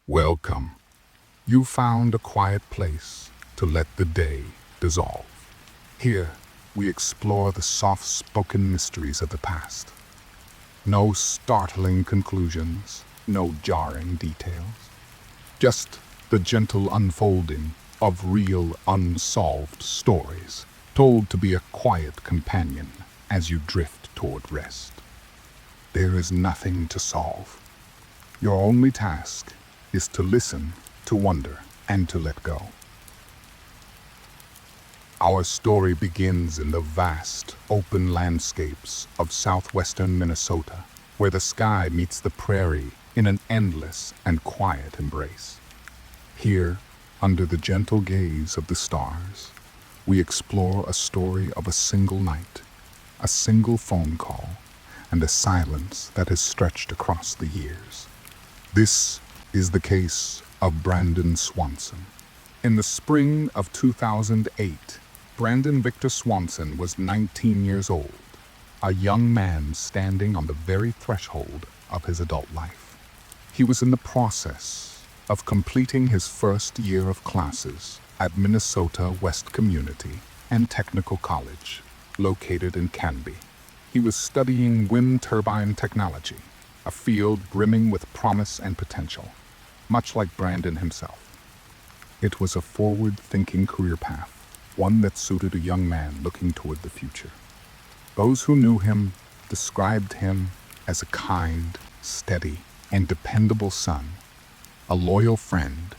Welcome. You found a quiet place to let the day dissolve. Here, we explore the soft-spoken mysteries of the past. No startling conclusions, no jarring details. Just the gentle unfolding of real unsolved stories, told to be a quiet companion as you drift toward rest. There is nothing to solve. Your only task is to listen, to wonder, and to let go. Our story begins in the vast, open landscapes of southwestern Minnesota, where the sky meets the prairie in an endless and quiet embrace. Here, under the gentle gaze of the stars, we explore a story of a single night, a single phone call, and a silence that has stretched across the years. This is the case of Brandon Swanson. In the spring of 2008, Brandon Victor Swanson was 19 years old, a young man standing on the very threshold of his adult life. He was in the process of completing his first year of classes at Minnesota West Community and Technical College, located in Canby. He was studying wind turbine technology, a field brimming with promise and potential, much like Brandon himself. It was a forward-thinking career path, one that suited a young man looking toward the future. Those who knew him described him as a kind, steady, and dependable son, a loyal friend,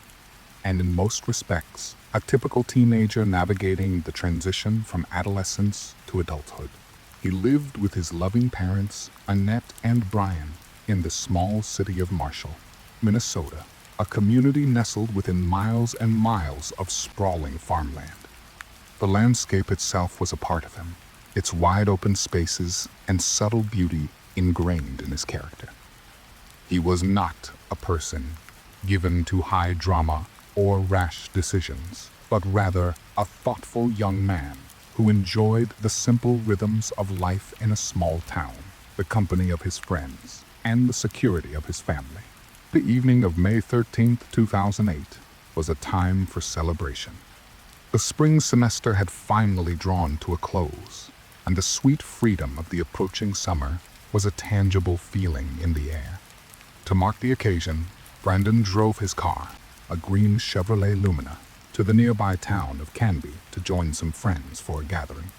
and in most respects, a typical teenager navigating the transition from adolescence to adulthood. He lived with his loving parents, Annette and Brian, in the small city of Marshall, Minnesota, a community nestled within miles and miles of sprawling farmland. The landscape itself was a part of him, its wide open spaces and subtle beauty ingrained in his character. He was not a person given to high drama or rash decisions, but rather a thoughtful young man who enjoyed the simple rhythms of life in a small town, the company of his friends, and the security of his family. The evening of May 13, 2008, was a time for celebration. The spring semester had finally drawn to a close, and the sweet freedom of the approaching summer was a tangible feeling in the air. To mark the occasion, Brandon drove his car, a green Chevrolet Lumina, to the nearby town of Canby to join some friends for a gathering.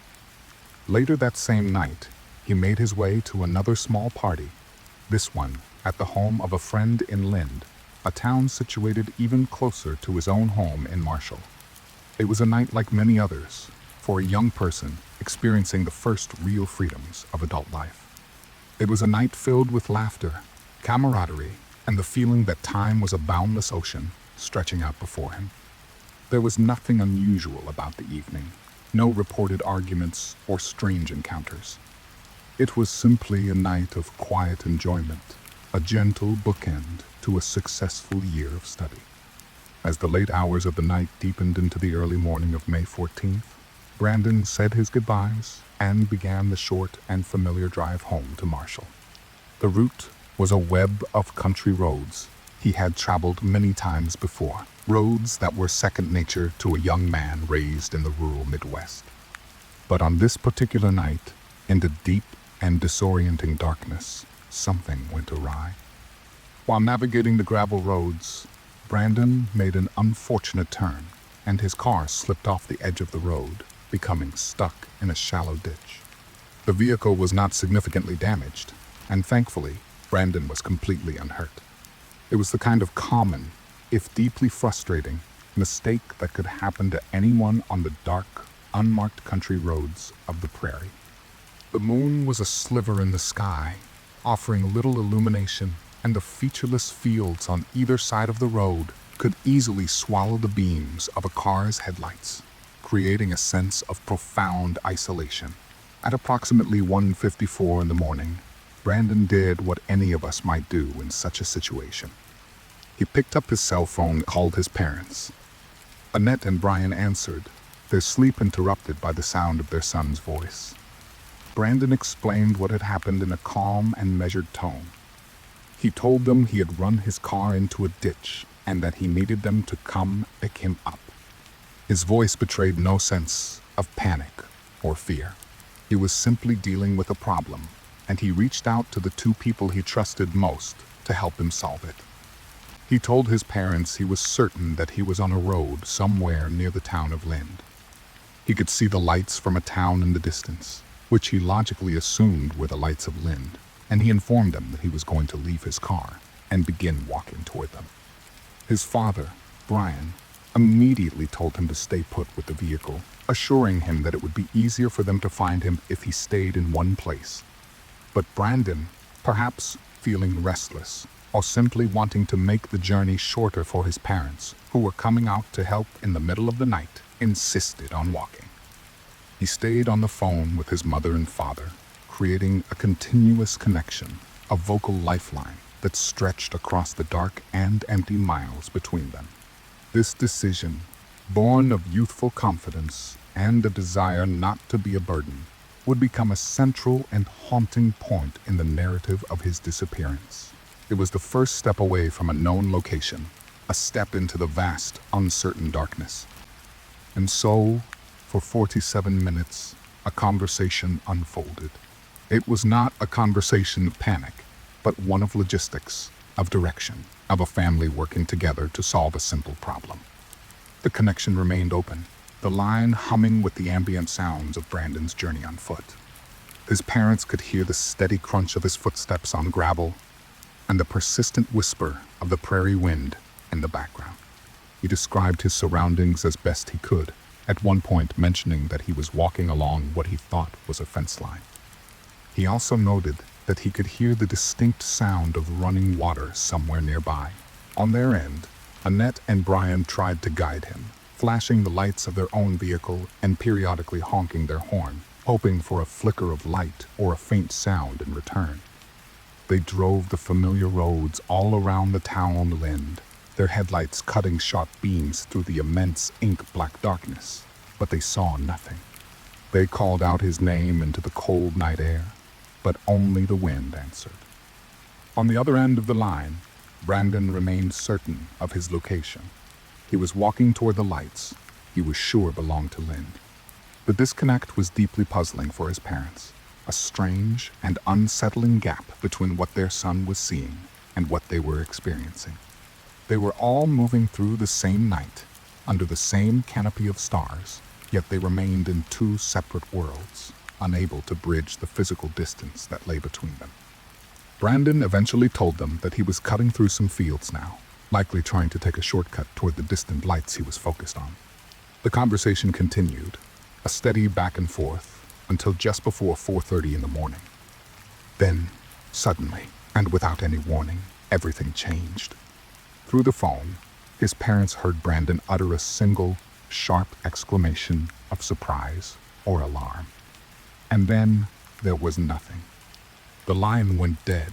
Later that same night, he made his way to another small party, this one at the home of a friend in Lind, a town situated even closer to his own home in Marshall. It was a night like many others, for a young person experiencing the first real freedoms of adult life. It was a night filled with laughter, camaraderie, and the feeling that time was a boundless ocean stretching out before him. There was nothing unusual about the evening, no reported arguments or strange encounters. It was simply a night of quiet enjoyment, a gentle bookend to a successful year of study. As the late hours of the night deepened into the early morning of May 14th, Brandon said his goodbyes and began the short and familiar drive home to Marshall. The route was a web of country roads he had traveled many times before, roads that were second nature to a young man raised in the rural Midwest. But on this particular night, in the deep and disorienting darkness, something went awry. While navigating the gravel roads, Brandon made an unfortunate turn, and his car slipped off the edge of the road, becoming stuck in a shallow ditch. The vehicle was not significantly damaged, and thankfully, Brandon was completely unhurt. It was the kind of common, if deeply frustrating, mistake that could happen to anyone on the dark, unmarked country roads of the prairie. The moon was a sliver in the sky, offering little illumination, and the featureless fields on either side of the road could easily swallow the beams of a car's headlights, creating a sense of profound isolation. At approximately 1:54 in the morning, Brandon did what any of us might do in such a situation. He picked up his cell phone and called his parents. Annette and Brian answered, their sleep interrupted by the sound of their son's voice. Brandon explained what had happened in a calm and measured tone. He told them he had run his car into a ditch and that he needed them to come pick him up. His voice betrayed no sense of panic or fear. He was simply dealing with a problem, and he reached out to the two people he trusted most to help him solve it. He told his parents he was certain that he was on a road somewhere near the town of Lind. He could see the lights from a town in the distance, which he logically assumed were the lights of Lind, and he informed them that he was going to leave his car and begin walking toward them. His father, Brian, immediately told him to stay put with the vehicle, assuring him that it would be easier for them to find him if he stayed in one place. But Brandon, perhaps feeling restless, or simply wanting to make the journey shorter for his parents, who were coming out to help in the middle of the night, insisted on walking. He stayed on the phone with his mother and father, creating a continuous connection, a vocal lifeline that stretched across the dark and empty miles between them. This decision, born of youthful confidence and a desire not to be a burden, would become a central and haunting point in the narrative of his disappearance. It was the first step away from a known location, a step into the vast, uncertain darkness. And so, for 47 minutes, a conversation unfolded. It was not a conversation of panic, but one of logistics, of direction, of a family working together to solve a simple problem. The connection remained open, the line humming with the ambient sounds of Brandon's journey on foot. His parents could hear the steady crunch of his footsteps on gravel and the persistent whisper of the prairie wind in the background. He described his surroundings as best he could, at one point mentioning that he was walking along what he thought was a fence line. He also noted that he could hear the distinct sound of running water somewhere nearby. On their end, Annette and Brian tried to guide him, flashing the lights of their own vehicle and periodically honking their horn, hoping for a flicker of light or a faint sound in return. They drove the familiar roads all around the town of Lind, their headlights cutting sharp beams through the immense ink-black darkness, but they saw nothing. They called out his name into the cold night air, but only the wind answered. On the other end of the line, Brandon remained certain of his location. He was walking toward the lights he was sure belonged to Lind. The disconnect was deeply puzzling for his parents, a strange and unsettling gap between what their son was seeing and what they were experiencing. They were all moving through the same night, under the same canopy of stars, yet they remained in two separate worlds, unable to bridge the physical distance that lay between them. Brandon eventually told them that he was cutting through some fields now, likely trying to take a shortcut toward the distant lights he was focused on. The conversation continued, a steady back and forth, until just before 4:30 in the morning. Then, suddenly, and without any warning, everything changed. Through the phone, his parents heard Brandon utter a single, sharp exclamation of surprise or alarm. And then there was nothing. The line went dead.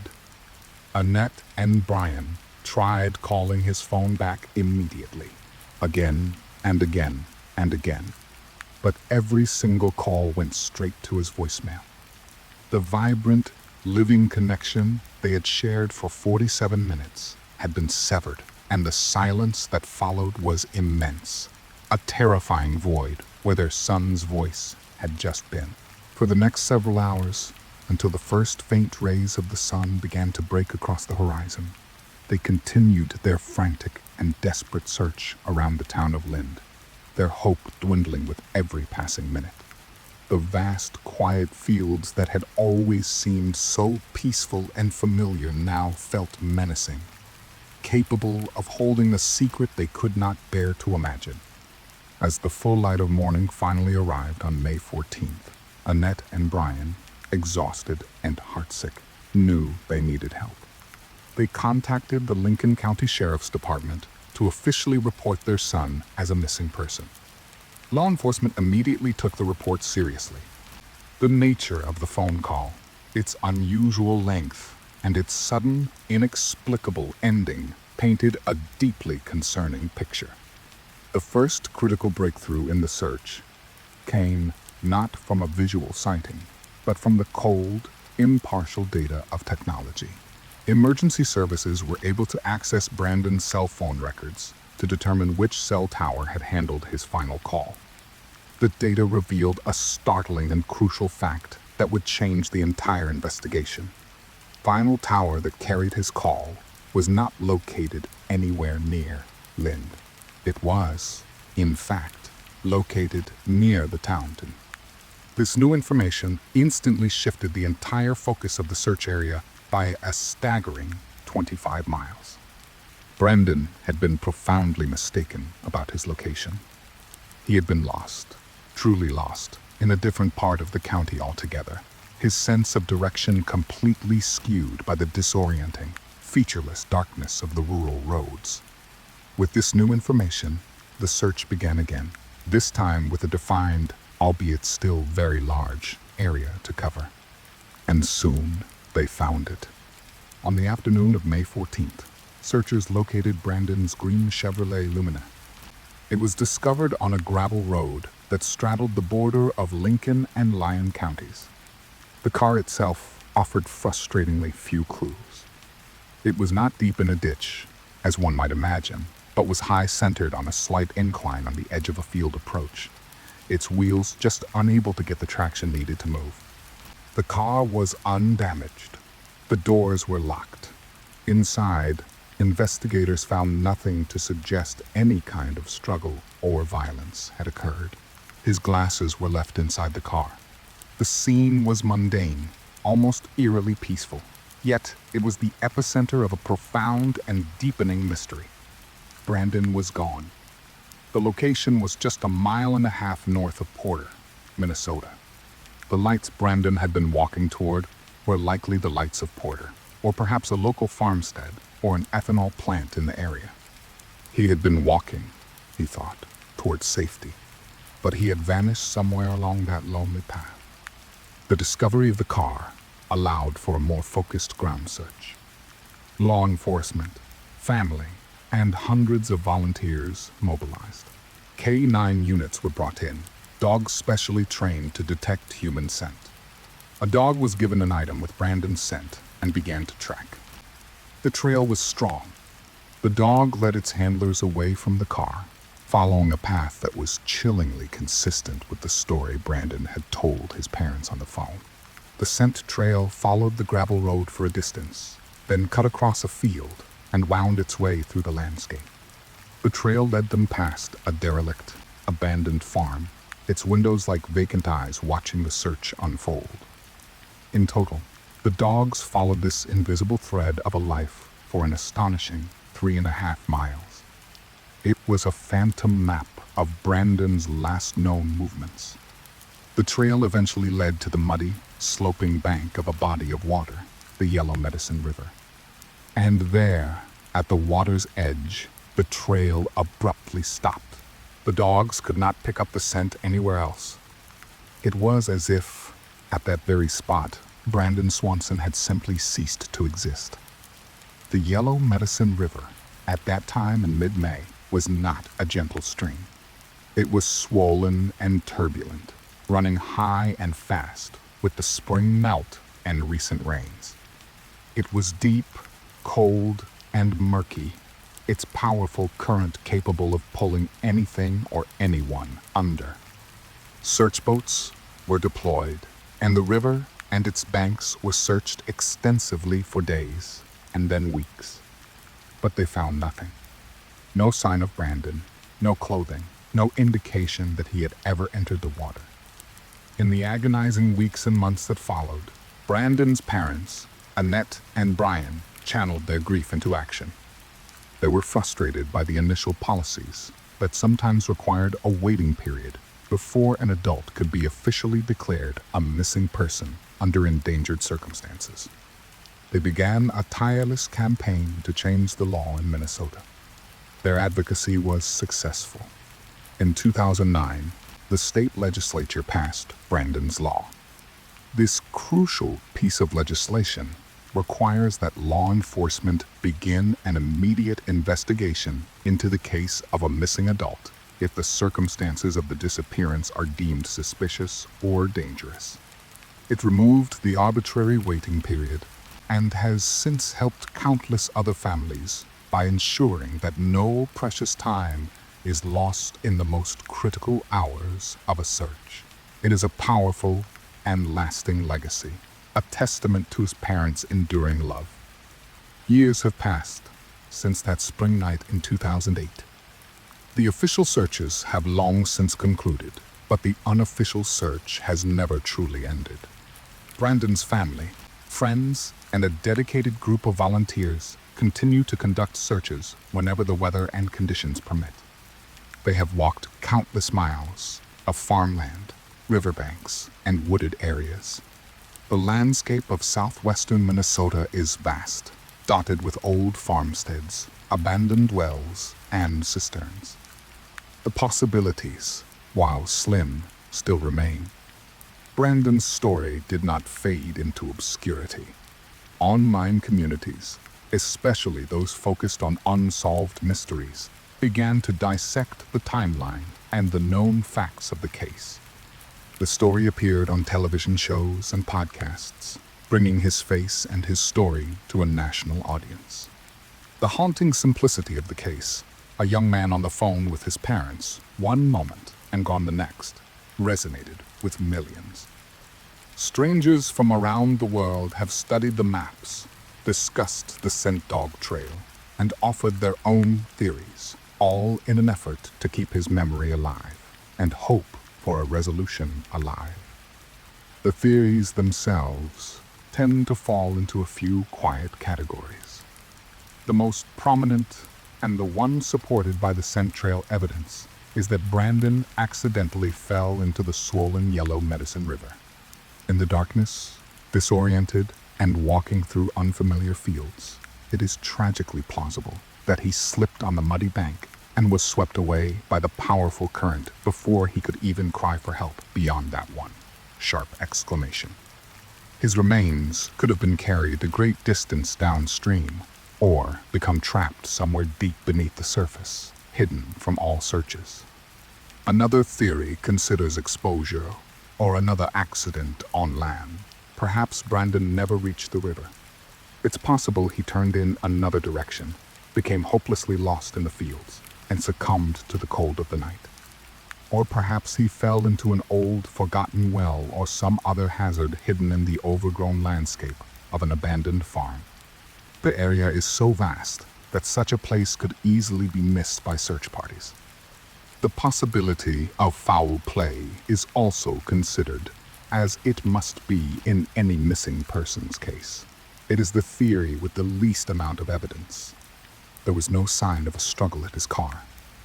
Annette and Brian tried calling his phone back immediately, again and again and again. But every single call went straight to his voicemail. The vibrant, living connection they had shared for 47 minutes had been severed, and the silence that followed was immense, a terrifying void where their son's voice had just been. For the next several hours, until the first faint rays of the sun began to break across the horizon, they continued their frantic and desperate search around the town of Lind, their hope dwindling with every passing minute. The vast, quiet fields that had always seemed so peaceful and familiar now felt menacing, capable of holding a secret they could not bear to imagine. As the full light of morning finally arrived on May 14th, Annette and Brian, exhausted and heartsick, knew they needed help. They contacted the Lincoln County Sheriff's Department to officially report their son as a missing person. Law enforcement immediately took the report seriously. The nature of the phone call, its unusual length, and its sudden, inexplicable ending painted a deeply concerning picture. The first critical breakthrough in the search came not from a visual sighting, but from the cold, impartial data of technology. Emergency services were able to access Brandon's cell phone records to determine which cell tower had handled his final call. The data revealed a startling and crucial fact that would change the entire investigation. Final tower that carried his call was not located anywhere near Lind. It was, in fact, located near the Taunton. This new information instantly shifted the entire focus of the search area by a staggering 25 miles. Brandon had been profoundly mistaken about his location. He had been lost, truly lost, in a different part of the county altogether, his sense of direction completely skewed by the disorienting, featureless darkness of the rural roads. With this new information, the search began again, this time with a defined, albeit still very large, area to cover. And soon, they found it. On the afternoon of May 14th, searchers located Brandon's green Chevrolet Lumina. It was discovered on a gravel road that straddled the border of Lincoln and Lyon counties. The car itself offered frustratingly few clues. It was not deep in a ditch, as one might imagine, but was high-centered on a slight incline on the edge of a field approach, its wheels just unable to get the traction needed to move. The car was undamaged. The doors were locked. Inside, investigators found nothing to suggest any kind of struggle or violence had occurred. His glasses were left inside the car. The scene was mundane, almost eerily peaceful, yet it was the epicenter of a profound and deepening mystery. Brandon was gone. The location was just a mile and a half north of Porter, Minnesota. The lights Brandon had been walking toward were likely the lights of Porter, or perhaps a local farmstead or an ethanol plant in the area. He had been walking, he thought, towards safety, but he had vanished somewhere along that lonely path. The discovery of the car allowed for a more focused ground search. Law enforcement, family, and hundreds of volunteers mobilized. K-9 units were brought in, dogs specially trained to detect human scent. A dog was given an item with Brandon's scent and began to track. The trail was strong. The dog led its handlers away from the car, following a path that was chillingly consistent with the story Brandon had told his parents on the phone. The scent trail followed the gravel road for a distance, then cut across a field and wound its way through the landscape. The trail led them past a derelict, abandoned farm, its windows like vacant eyes watching the search unfold. In total, the dogs followed this invisible thread of a life for an astonishing 3.5 miles. It was a phantom map of Brandon's last known movements. The trail eventually led to the muddy, sloping bank of a body of water, the Yellow Medicine River. And there, at the water's edge, the trail abruptly stopped. The dogs could not pick up the scent anywhere else. It was as if, at that very spot, Brandon Swanson had simply ceased to exist. The Yellow Medicine River, at that time in mid-May, was not a gentle stream. It was swollen and turbulent, running high and fast with the spring melt and recent rains. It was deep, cold, and murky, its powerful current capable of pulling anything or anyone under. Search boats were deployed, and the river and its banks were searched extensively for days and then weeks. But they found nothing. No sign of Brandon, no clothing, no indication that he had ever entered the water. In the agonizing weeks and months that followed, Brandon's parents, Annette and Brian, channeled their grief into action. They were frustrated by the initial policies that sometimes required a waiting period before an adult could be officially declared a missing person under endangered circumstances. They began a tireless campaign to change the law in Minnesota. Their advocacy was successful. In 2009, the state legislature passed Brandon's Law. This crucial piece of legislation requires that law enforcement begin an immediate investigation into the case of a missing adult if the circumstances of the disappearance are deemed suspicious or dangerous. It removed the arbitrary waiting period and has since helped countless other families by ensuring that no precious time is lost in the most critical hours of a search. It is a powerful and lasting legacy, a testament to his parents' enduring love. Years have passed since that spring night in 2008. The official searches have long since concluded, but the unofficial search has never truly ended. Brandon's family, friends, and a dedicated group of volunteers continue to conduct searches whenever the weather and conditions permit. They have walked countless miles of farmland, riverbanks, and wooded areas. The landscape of southwestern Minnesota is vast, dotted with old farmsteads, abandoned wells, and cisterns. The possibilities, while slim, still remain. Brandon's story did not fade into obscurity. Online communities, especially those focused on unsolved mysteries, began to dissect the timeline and the known facts of the case. The story appeared on television shows and podcasts, bringing his face and his story to a national audience. The haunting simplicity of the case, a young man on the phone with his parents, one moment and gone the next, resonated with millions. Strangers from around the world have studied the maps, discussed the scent dog trail, and offered their own theories, all in an effort to keep his memory alive and hope for a resolution alive. The theories themselves tend to fall into a few quiet categories. The most prominent, and the one supported by the scent trail evidence, is that Brandon accidentally fell into the swollen Yellow Medicine River. In the darkness, disoriented, and walking through unfamiliar fields, it is tragically plausible that he slipped on the muddy bank and was swept away by the powerful current before he could even cry for help beyond that one sharp exclamation. His remains could have been carried a great distance downstream, or become trapped somewhere deep beneath the surface, hidden from all searches. Another theory considers exposure or another accident on land. Perhaps Brandon never reached the river. It's possible he turned in another direction, became hopelessly lost in the fields, and succumbed to the cold of the night. Or perhaps he fell into an old, forgotten well or some other hazard hidden in the overgrown landscape of an abandoned farm. The area is so vast that such a place could easily be missed by search parties. The possibility of foul play is also considered, as it must be in any missing persons case. It is the theory with the least amount of evidence. There was no sign of a struggle at his car,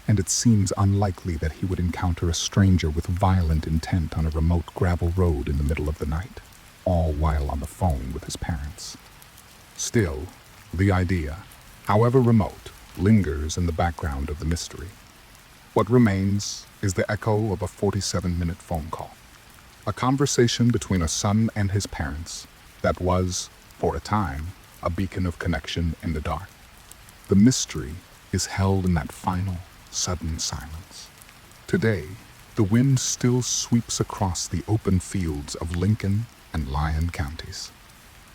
and it seems unlikely that he would encounter a stranger with violent intent on a remote gravel road in the middle of the night, all while on the phone with his parents. Still, the idea, however remote, lingers in the background of the mystery. What remains is the echo of a 47-minute phone call, a conversation between a son and his parents that was, for a time, a beacon of connection in the dark. The mystery is held in that final, sudden silence. Today, the wind still sweeps across the open fields of Lincoln and Lyon counties.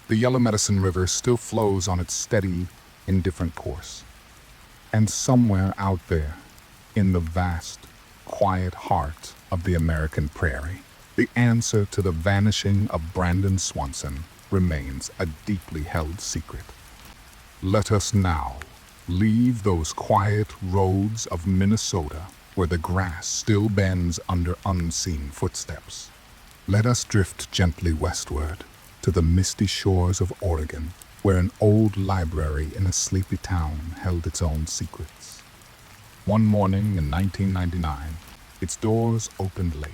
The Yellow Medicine River still flows on its steady, indifferent course. And somewhere out there, in the vast, quiet heart of the American prairie, the answer to the vanishing of Brandon Swanson remains a deeply held secret. Let us now leave those quiet roads of Minnesota where the grass still bends under unseen footsteps. Let us drift gently westward to the misty shores of Oregon, where an old library in a sleepy town held its own secrets. One morning in 1999, its doors opened late,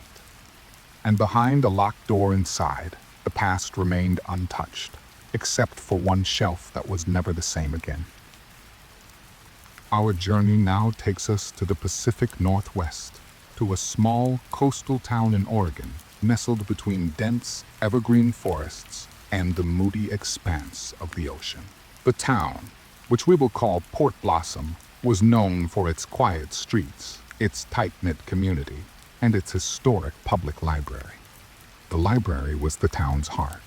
and behind a locked door inside, the past remained untouched, except for one shelf that was never the same again. Our journey now takes us to the Pacific Northwest, to a small coastal town in Oregon, nestled between dense, evergreen forests and the moody expanse of the ocean. The town, which we will call Port Blossom, was known for its quiet streets, its tight-knit community, and its historic public library. The library was the town's heart,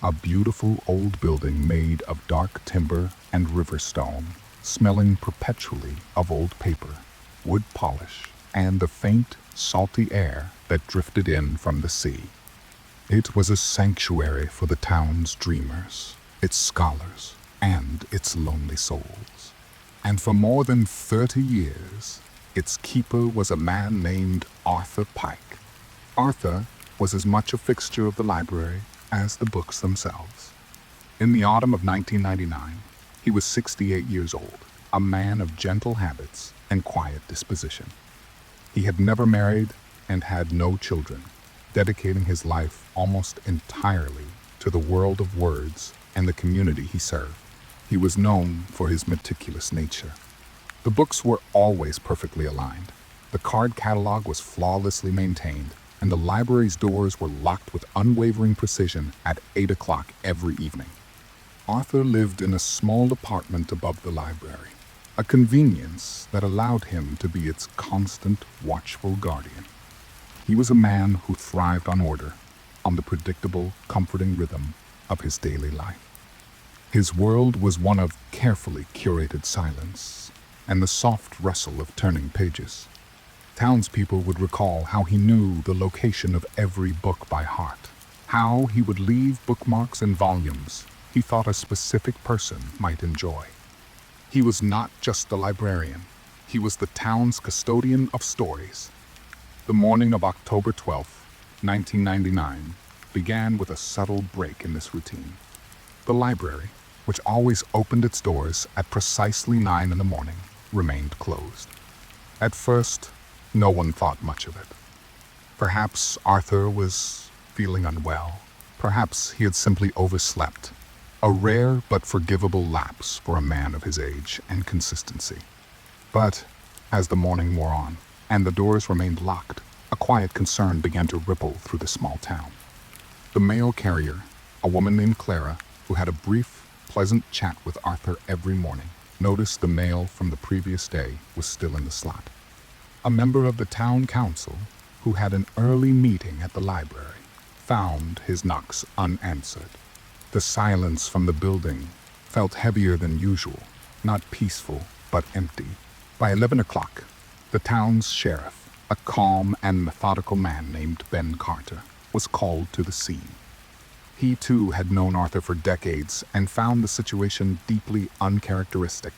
a beautiful old building made of dark timber and river stone, smelling perpetually of old paper, wood polish, and the faint, salty air that drifted in from the sea. It was a sanctuary for the town's dreamers, its scholars, and its lonely souls. And for more than 30 years, its keeper was a man named Arthur Pike. Arthur was as much a fixture of the library as the books themselves. In the autumn of 1999, he was 68 years old, a man of gentle habits and quiet disposition. He had never married and had no children, dedicating his life almost entirely to the world of words and the community he served. He was known for his meticulous nature. The books were always perfectly aligned. The card catalog was flawlessly maintained, and the library's doors were locked with unwavering precision at 8 o'clock every evening. Arthur lived in a small apartment above the library, a convenience that allowed him to be its constant, watchful guardian. He was a man who thrived on order, on the predictable, comforting rhythm of his daily life. His world was one of carefully curated silence and the soft rustle of turning pages. Townspeople would recall how he knew the location of every book by heart, how he would leave bookmarks in volumes he thought a specific person might enjoy. He was not just a librarian, he was the town's custodian of stories. The morning of October 12th, 1999, began with a subtle break in this routine. The library, which always opened its doors at precisely 9 in the morning, remained closed. At first, no one thought much of it. Perhaps Arthur was feeling unwell. Perhaps he had simply overslept. A rare but forgivable lapse for a man of his age and consistency. But as the morning wore on, and the doors remained locked, a quiet concern began to ripple through the small town. The mail carrier, a woman named Clara, who had a brief, pleasant chat with Arthur every morning, noticed the mail from the previous day was still in the slot. A member of the town council, who had an early meeting at the library, found his knocks unanswered. The silence from the building felt heavier than usual, not peaceful, but empty. By 11 o'clock, the town's sheriff, a calm and methodical man named Ben Carter, was called to the scene. He too had known Arthur for decades and found the situation deeply uncharacteristic.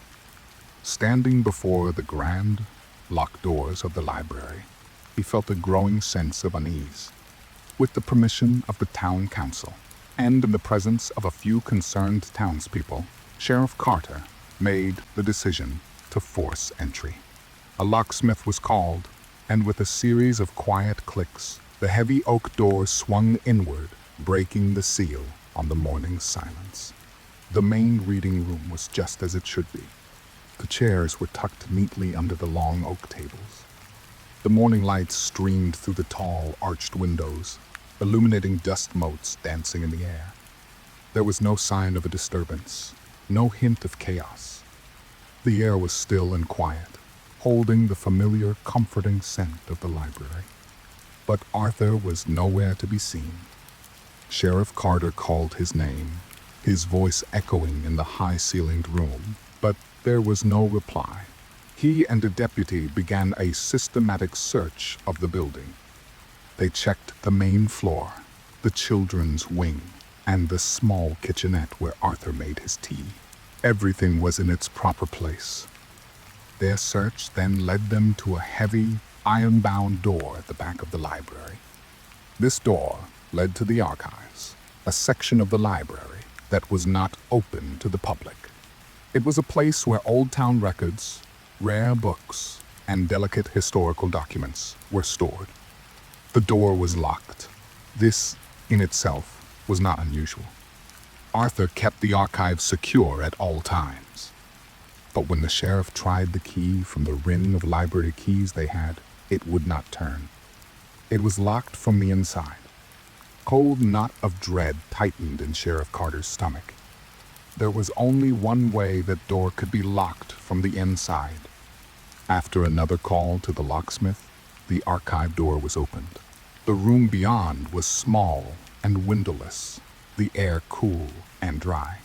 Standing before the grand, locked doors of the library, he felt a growing sense of unease. With the permission of the town council, and in the presence of a few concerned townspeople, Sheriff Carter made the decision to force entry. A locksmith was called, and with a series of quiet clicks, the heavy oak door swung inward, breaking the seal on the morning's silence. The main reading room was just as it should be. The chairs were tucked neatly under the long oak tables. The morning light streamed through the tall, arched windows, illuminating dust motes dancing in the air. There was no sign of a disturbance, no hint of chaos. The air was still and quiet, holding the familiar, comforting scent of the library. But Arthur was nowhere to be seen. Sheriff Carter called his name, his voice echoing in the high-ceilinged room, but there was no reply. He and a deputy began a systematic search of the building. They checked the main floor, the children's wing, and the small kitchenette where Arthur made his tea. Everything was in its proper place. Their search then led them to a heavy, iron-bound door at the back of the library. This door led to the archives, a section of the library that was not open to the public. It was a place where old town records, rare books, and delicate historical documents were stored. The door was locked. This, in itself, was not unusual. Arthur kept the archives secure at all times. But when the sheriff tried the key from the ring of library keys they had, it would not turn. It was locked from the inside. Cold knot of dread tightened in Sheriff Carter's stomach. There was only one way that door could be locked from the inside. After another call to the locksmith, the archive door was opened. The room beyond was small and windowless. the air cool and dry.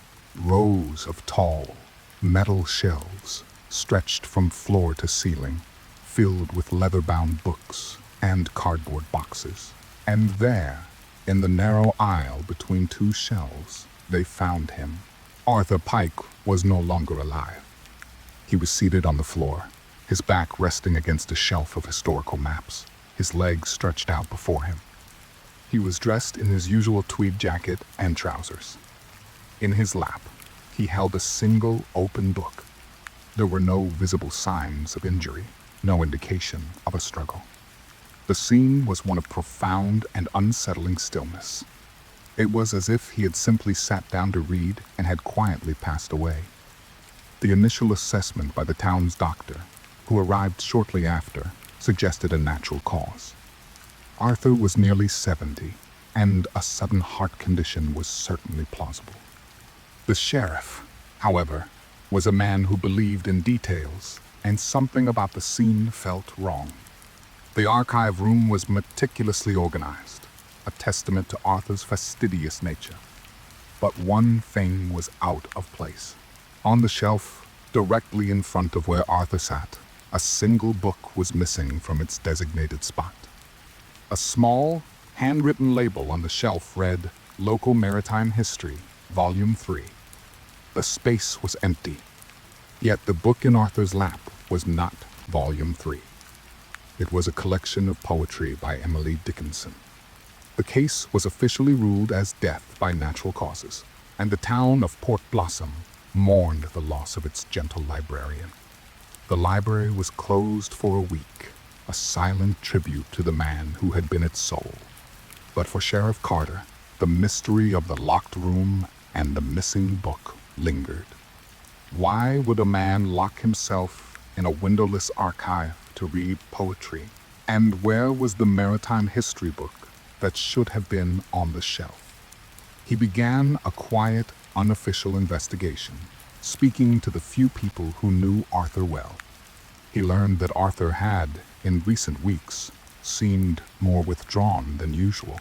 Rows of tall, metal shelves stretched from floor to ceiling, filled with leather-bound books and cardboard boxes. And there, in the narrow aisle between two shelves, they found him. Arthur Pike was no longer alive. He was seated on the floor, his back resting against a shelf of historical maps, his legs stretched out before him. He was dressed in his usual tweed jacket and trousers. In his lap, he held a single open book. There were no visible signs of injury, no indication of a struggle. The scene was one of profound and unsettling stillness. It was as if he had simply sat down to read and had quietly passed away. The initial assessment by the town's doctor, who arrived shortly after, suggested a natural cause. Arthur was nearly 70, and a sudden heart condition was certainly plausible. The sheriff, however, was a man who believed in details, and something about the scene felt wrong. The archive room was meticulously organized, a testament to Arthur's fastidious nature. But one thing was out of place. On the shelf, directly in front of where Arthur sat, a single book was missing from its designated spot. A small, handwritten label on the shelf read, "Local Maritime History, Volume 3. The space was empty. Yet the book in Arthur's lap was not Volume 3. It was a collection of poetry by Emily Dickinson. The case was officially ruled as death by natural causes, and the town of Port Blossom mourned the loss of its gentle librarian. The library was closed for a week, a silent tribute to the man who had been its soul. But for Sheriff Carter, the mystery of the locked room and the missing book lingered. Why would a man lock himself in a windowless archive to read poetry? And where was the maritime history book that should have been on the shelf? He began a quiet, unofficial investigation, speaking to the few people who knew Arthur well. He learned that Arthur had, in recent weeks, seemed more withdrawn than usual.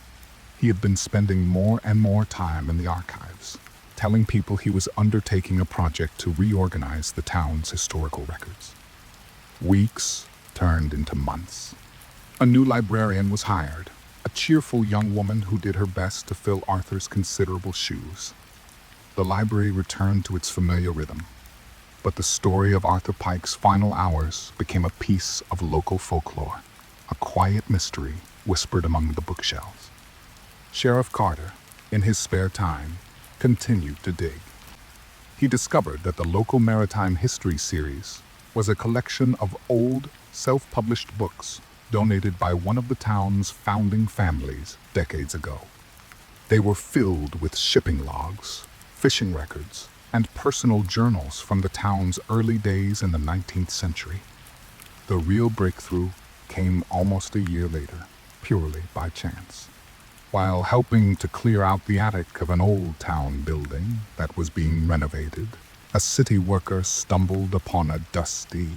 He had been spending more and more time in the archives, telling people he was undertaking a project to reorganize the town's historical records. Weeks turned into months. A new librarian was hired, a cheerful young woman who did her best to fill Arthur's considerable shoes. The library returned to its familiar rhythm, but the story of Arthur Pike's final hours became a piece of local folklore, a quiet mystery whispered among the bookshelves. Sheriff Carter, in his spare time, continued to dig. He discovered that the local maritime history series was a collection of old, self-published books donated by one of the town's founding families decades ago. They were filled with shipping logs, fishing records, and personal journals from the town's early days in the 19th century. The real breakthrough came almost a year later, purely by chance. While helping to clear out the attic of an old town building that was being renovated, a city worker stumbled upon a dusty,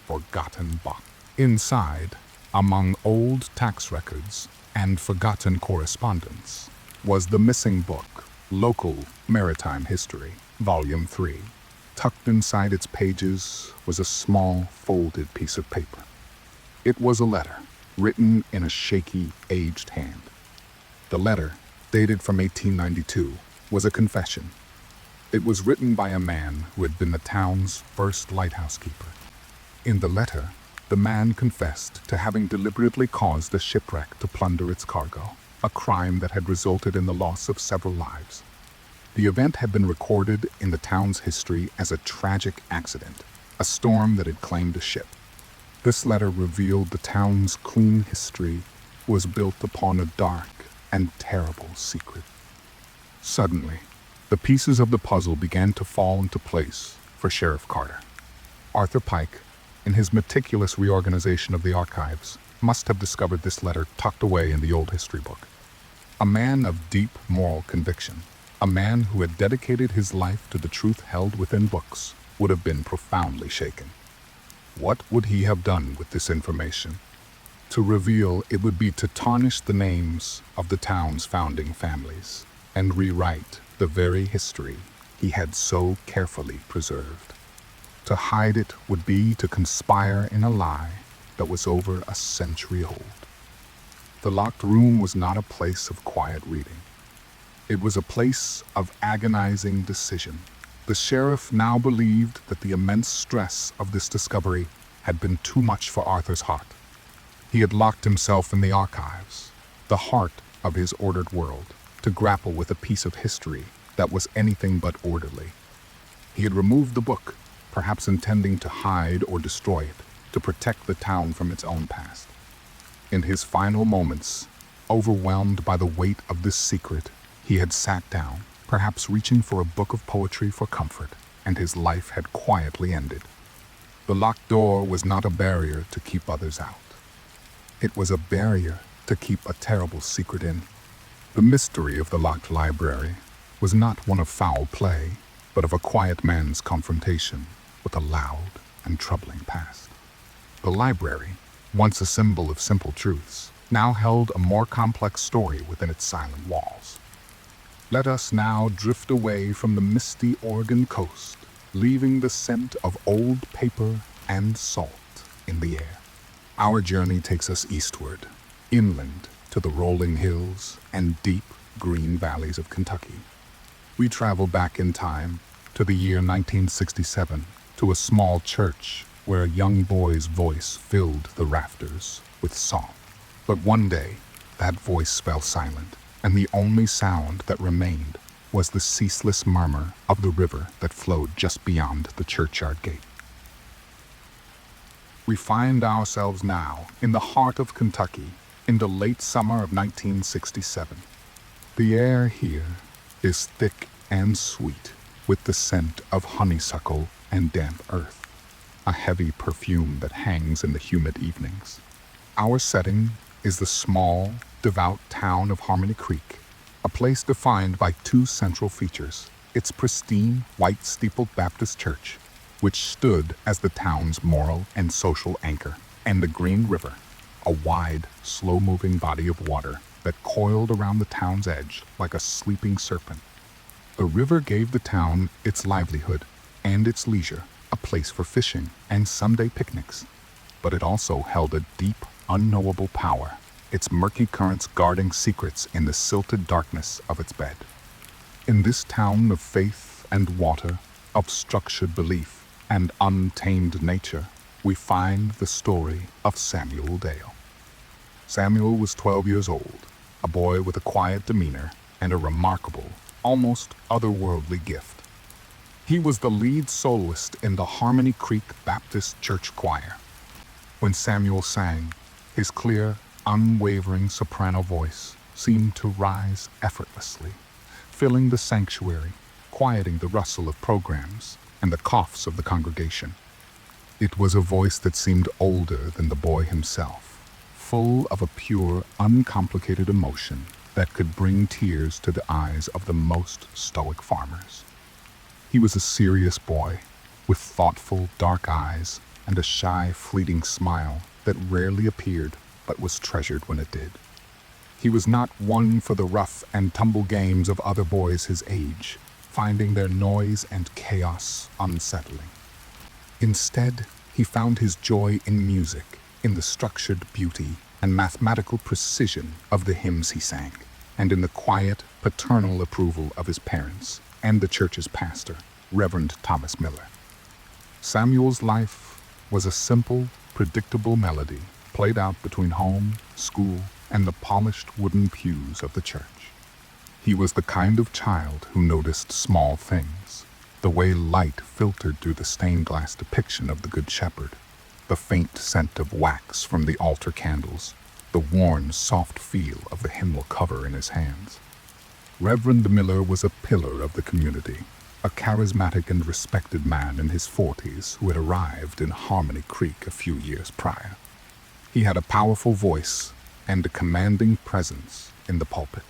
forgotten box. Inside, among old tax records and forgotten correspondence, was the missing book, Local Maritime History, Volume 3. Tucked inside its pages was a small, folded piece of paper. It was a letter, written in a shaky, aged hand. The letter, dated from 1892, was a confession. It was written by a man who had been the town's first lighthouse keeper. In the letter, the man confessed to having deliberately caused a shipwreck to plunder its cargo, a crime that had resulted in the loss of several lives. The event had been recorded in the town's history as a tragic accident, a storm that had claimed a ship. This letter revealed the town's clean history was built upon a dark and terrible secret. Suddenly, the pieces of the puzzle began to fall into place for Sheriff Carter. Arthur Pike, in his meticulous reorganization of the archives, must have discovered this letter tucked away in the old history book. A man of deep moral conviction, a man who had dedicated his life to the truth held within books, would have been profoundly shaken. What would he have done with this information? To reveal it would be to tarnish the names of the town's founding families. and rewrite the very history he had so carefully preserved. To hide it would be to conspire in a lie that was over a century old. The locked room was not a place of quiet reading. It was a place of agonizing decision. The sheriff now believed that the immense stress of this discovery had been too much for Arthur's heart. He had locked himself in the archives, the heart of his ordered world, to grapple with a piece of history that was anything but orderly. He had removed the book, perhaps intending to hide or destroy it, to protect the town from its own past. In his final moments, overwhelmed by the weight of this secret, he had sat down, perhaps reaching for a book of poetry for comfort, and his life had quietly ended. The locked door was not a barrier to keep others out. It was a barrier to keep a terrible secret in. The mystery of the locked library was not one of foul play, but of a quiet man's confrontation with a loud and troubling past. The library, once a symbol of simple truths, now held a more complex story within its silent walls. Let us now drift away from the misty Oregon coast, leaving the scent of old paper and salt in the air. Our journey takes us eastward, inland to the rolling hills and deep green valleys of Kentucky. We travel back in time to the year 1967, to a small church where a young boy's voice filled the rafters with song. But one day, that voice fell silent, and the only sound that remained was the ceaseless murmur of the river that flowed just beyond the churchyard gate. We find ourselves now in the heart of Kentucky in the late summer of 1967. The air here is thick and sweet, with the scent of honeysuckle and damp earth, a heavy perfume that hangs in the humid evenings. Our setting is the small, devout town of Harmony Creek, a place defined by two central features: its pristine, white-steepled Baptist church, which stood as the town's moral and social anchor, and the Green River, a wide, slow-moving body of water that coiled around the town's edge like a sleeping serpent. The river gave the town its livelihood and its leisure, a place for fishing and Sunday picnics. But it also held a deep, unknowable power, its murky currents guarding secrets in the silted darkness of its bed. In this town of faith and water, of structured belief and untamed nature, we find the story of Samuel Dale. Samuel was 12 years old, a boy with a quiet demeanor and a remarkable, almost otherworldly gift. He was the lead soloist in the Harmony Creek Baptist Church Choir. When Samuel sang, his clear, unwavering soprano voice seemed to rise effortlessly, filling the sanctuary, quieting the rustle of programs and the coughs of the congregation. It was a voice that seemed older than the boy himself, full of a pure, uncomplicated emotion that could bring tears to the eyes of the most stoic farmers. He was a serious boy, with thoughtful, dark eyes and a shy, fleeting smile that rarely appeared but was treasured when it did. He was not one for the rough and tumble games of other boys his age, finding their noise and chaos unsettling. Instead, he found his joy in music, in the structured beauty and mathematical precision of the hymns he sang, and in the quiet, paternal approval of his parents and the church's pastor, Reverend Thomas Miller. Samuel's life was a simple, predictable melody played out between home, school, and the polished wooden pews of the church. He was the kind of child who noticed small things, the way light filtered through the stained glass depiction of the Good Shepherd, the faint scent of wax from the altar candles, the worn, soft feel of the hymnal cover in his hands. Reverend Miller was a pillar of the community, a charismatic and respected man in his 40s who had arrived in Harmony Creek a few years prior. He had a powerful voice and a commanding presence in the pulpit,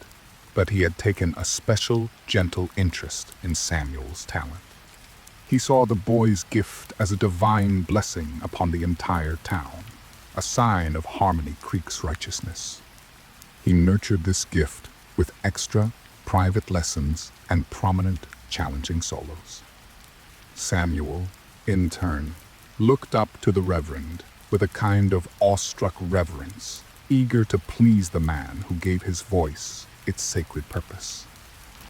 but he had taken a special, gentle interest in Samuel's talent. He saw the boy's gift as a divine blessing upon the entire town, a sign of Harmony Creek's righteousness. He nurtured this gift with extra, private lessons and prominent, challenging solos. Samuel, in turn, looked up to the Reverend with a kind of awestruck reverence, eager to please the man who gave his voice its sacred purpose.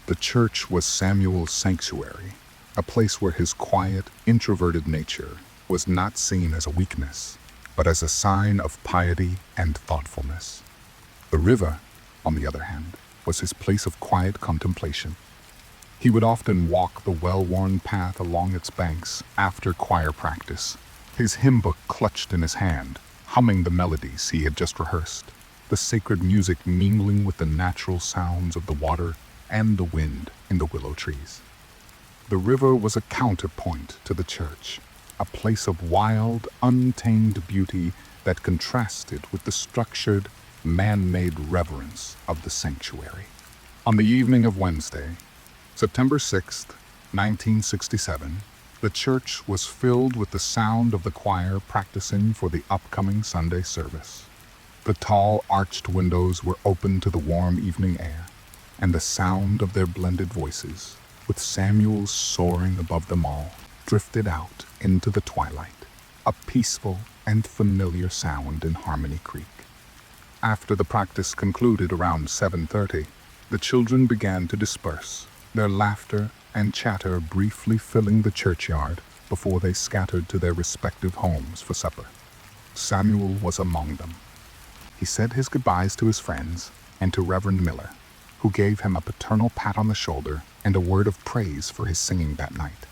The church was Samuel's sanctuary, a place where his quiet, introverted nature was not seen as a weakness, but as a sign of piety and thoughtfulness. The river, on the other hand, was his place of quiet contemplation. He would often walk the well-worn path along its banks after choir practice, his hymn book clutched in his hand, humming the melodies he had just rehearsed, the sacred music mingling with the natural sounds of the water and the wind in the willow trees. The river was a counterpoint to the church, a place of wild, untamed beauty that contrasted with the structured, man-made reverence of the sanctuary. On the evening of Wednesday, September 6th, 1967, the church was filled with the sound of the choir practicing for the upcoming Sunday service. The tall, arched windows were open to the warm evening air, and the sound of their blended voices, with Samuel soaring above them all, drifted out into the twilight, a peaceful and familiar sound in Harmony Creek. After the practice concluded around 7:30, the children began to disperse, their laughter and chatter briefly filling the churchyard before they scattered to their respective homes for supper. Samuel was among them. He said his goodbyes to his friends and to Reverend Miller, who gave him a paternal pat on the shoulder and a word of praise for his singing that night.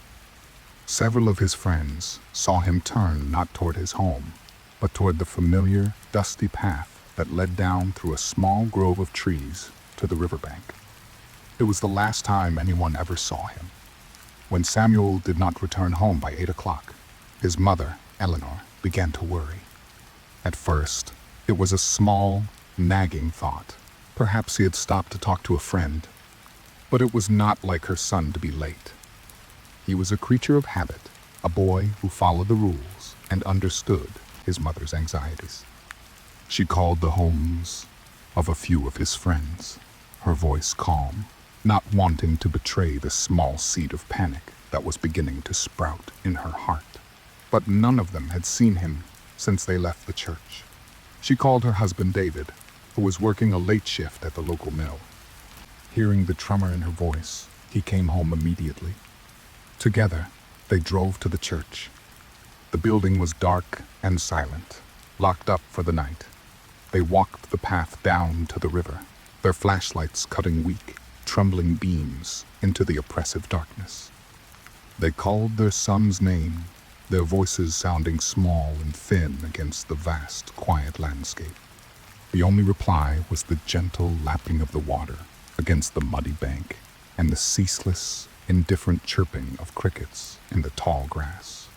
Several of his friends saw him turn not toward his home, but toward the familiar, dusty path that led down through a small grove of trees to the riverbank. It was the last time anyone ever saw him. When Samuel did not return home by 8 o'clock, his mother, Eleanor, began to worry. At first, it was a small, nagging thought. Perhaps he had stopped to talk to a friend. But it was not like her son to be late. He was a creature of habit, a boy who followed the rules and understood his mother's anxieties. She called the homes of a few of his friends, her voice calm, not wanting to betray the small seed of panic that was beginning to sprout in her heart. But none of them had seen him since they left the church. She called her husband David, who was working a late shift at the local mill. Hearing the tremor in her voice, he came home immediately. Together, they drove to the church. The building was dark and silent, locked up for the night. They walked the path down to the river, their flashlights cutting weak, trembling beams into the oppressive darkness. They called their son's name, their voices sounding small and thin against the vast, quiet landscape. The only reply was the gentle lapping of the water against the muddy bank and the ceaseless, indifferent chirping of crickets in the tall grass.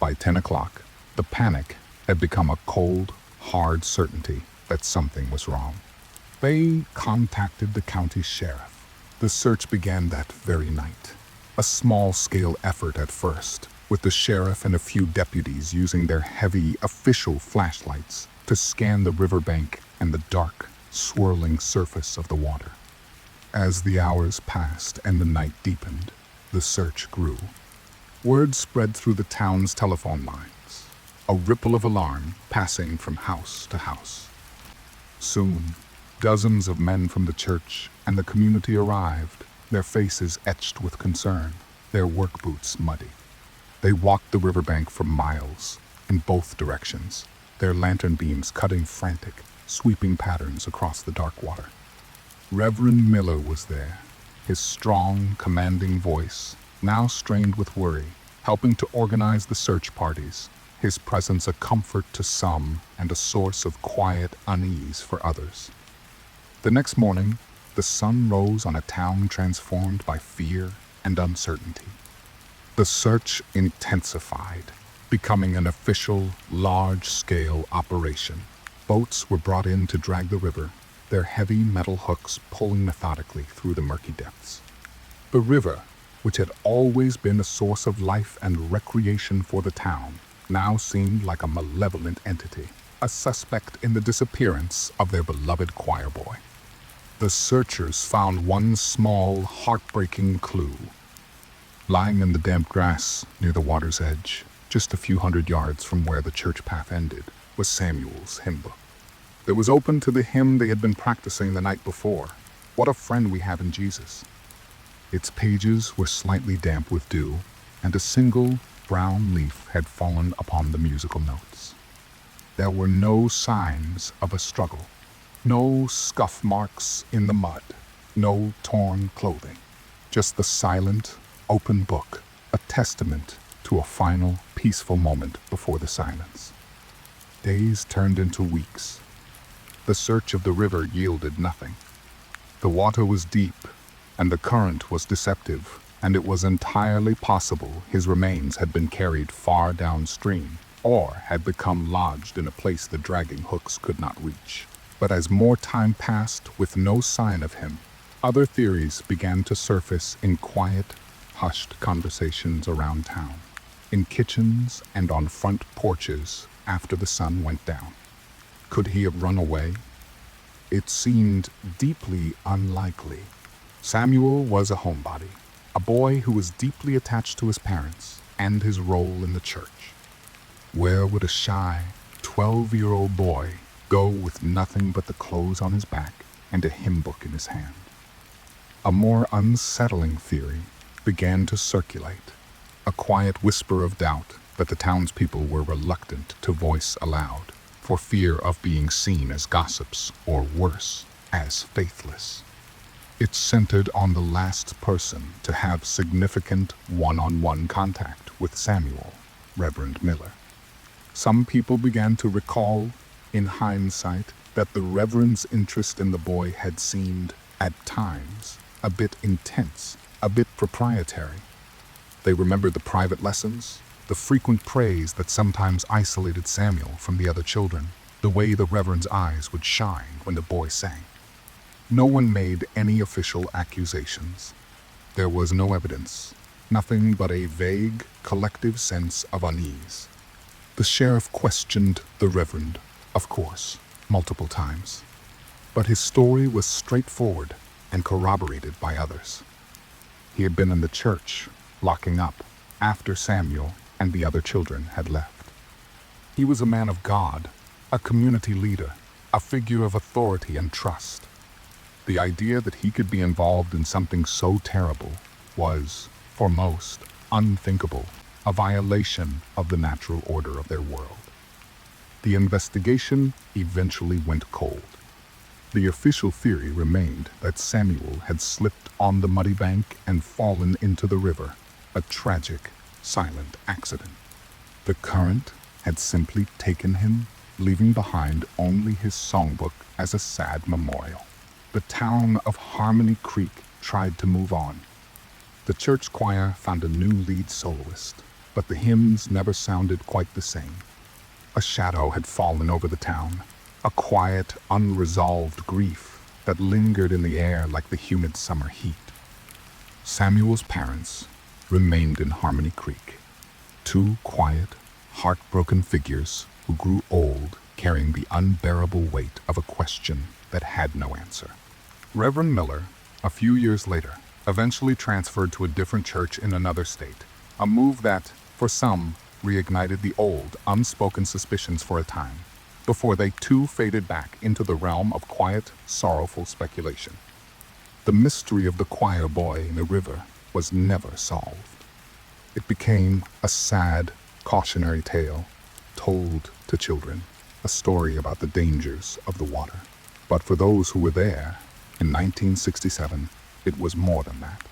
By 10 o'clock, the panic had become a cold, hard certainty that something was wrong. They contacted the county sheriff. The search began that very night. A small-scale effort at first, with the sheriff and a few deputies using their heavy official flashlights to scan the riverbank and the dark, swirling surface of the water. As the hours passed and the night deepened, the search grew. Word spread through the town's telephone lines, a ripple of alarm passing from house to house. Soon, dozens of men from the church and the community arrived, their faces etched with concern, their work boots muddy. They walked the riverbank for miles, in both directions, their lantern beams cutting frantic, sweeping patterns across the dark water. Reverend Miller was there, his strong, commanding voice, now strained with worry, helping to organize the search parties, his presence a comfort to some and a source of quiet unease for others. The next morning, the sun rose on a town transformed by fear and uncertainty. The search intensified, becoming an official, large-scale operation. Boats were brought in to drag the river, their heavy metal hooks pulling methodically through the murky depths. The river, which had always been a source of life and recreation for the town, now seemed like a malevolent entity, a suspect in the disappearance of their beloved choir boy. The searchers found one small, heartbreaking clue. Lying in the damp grass near the water's edge, just a few hundred yards from where the church path ended, was Samuel's hymn book. It was open to the hymn they had been practicing the night before, "What a Friend We Have in Jesus." Its pages were slightly damp with dew, and a single brown leaf had fallen upon the musical notes. There were no signs of a struggle, no scuff marks in the mud, no torn clothing, just the silent, open book, a testament to a final, peaceful moment before the silence. Days turned into weeks. The search of the river yielded nothing. The water was deep, and the current was deceptive, and it was entirely possible his remains had been carried far downstream, or had become lodged in a place the dragging hooks could not reach. But as more time passed with no sign of him, other theories began to surface in quiet, hushed conversations around town, in kitchens and on front porches after the sun went down. Could he have run away? It seemed deeply unlikely. Samuel was a homebody, a boy who was deeply attached to his parents and his role in the church. Where would a shy, 12-year-old boy go with nothing but the clothes on his back and a hymn book in his hand? A more unsettling theory began to circulate, a quiet whisper of doubt that the townspeople were reluctant to voice aloud, for fear of being seen as gossips or worse, as faithless. It centered on the last person to have significant one-on-one contact with Samuel, Reverend Miller. Some people began to recall, in hindsight, that the Reverend's interest in the boy had seemed, at times, a bit intense, a bit proprietary. They remembered the private lessons, the frequent praise that sometimes isolated Samuel from the other children, the way the Reverend's eyes would shine when the boy sang. No one made any official accusations. There was no evidence, nothing but a vague, collective sense of unease. The sheriff questioned the Reverend, of course, multiple times. But his story was straightforward and corroborated by others. He had been in the church, locking up, after Samuel and the other children had left. He was a man of God, a community leader, a figure of authority and trust. The idea that he could be involved in something so terrible was, for most, unthinkable, a violation of the natural order of their world. The investigation eventually went cold. The official theory remained that Samuel had slipped on the muddy bank and fallen into the river, a tragic, silent accident. The current had simply taken him, leaving behind only his songbook as a sad memorial. The town of Harmony Creek tried to move on. The church choir found a new lead soloist, but the hymns never sounded quite the same. A shadow had fallen over the town, a quiet, unresolved grief that lingered in the air like the humid summer heat. Samuel's parents remained in Harmony Creek, two quiet, heartbroken figures who grew old, carrying the unbearable weight of a question that had no answer. Reverend Miller, a few years later, eventually transferred to a different church in another state, a move that, for some, reignited the old, unspoken suspicions for a time, before they too faded back into the realm of quiet, sorrowful speculation. The mystery of the choir boy in the river was never solved. It became a sad, cautionary tale told to children, a story about the dangers of the water. But for those who were there, in 1967, it was more than that.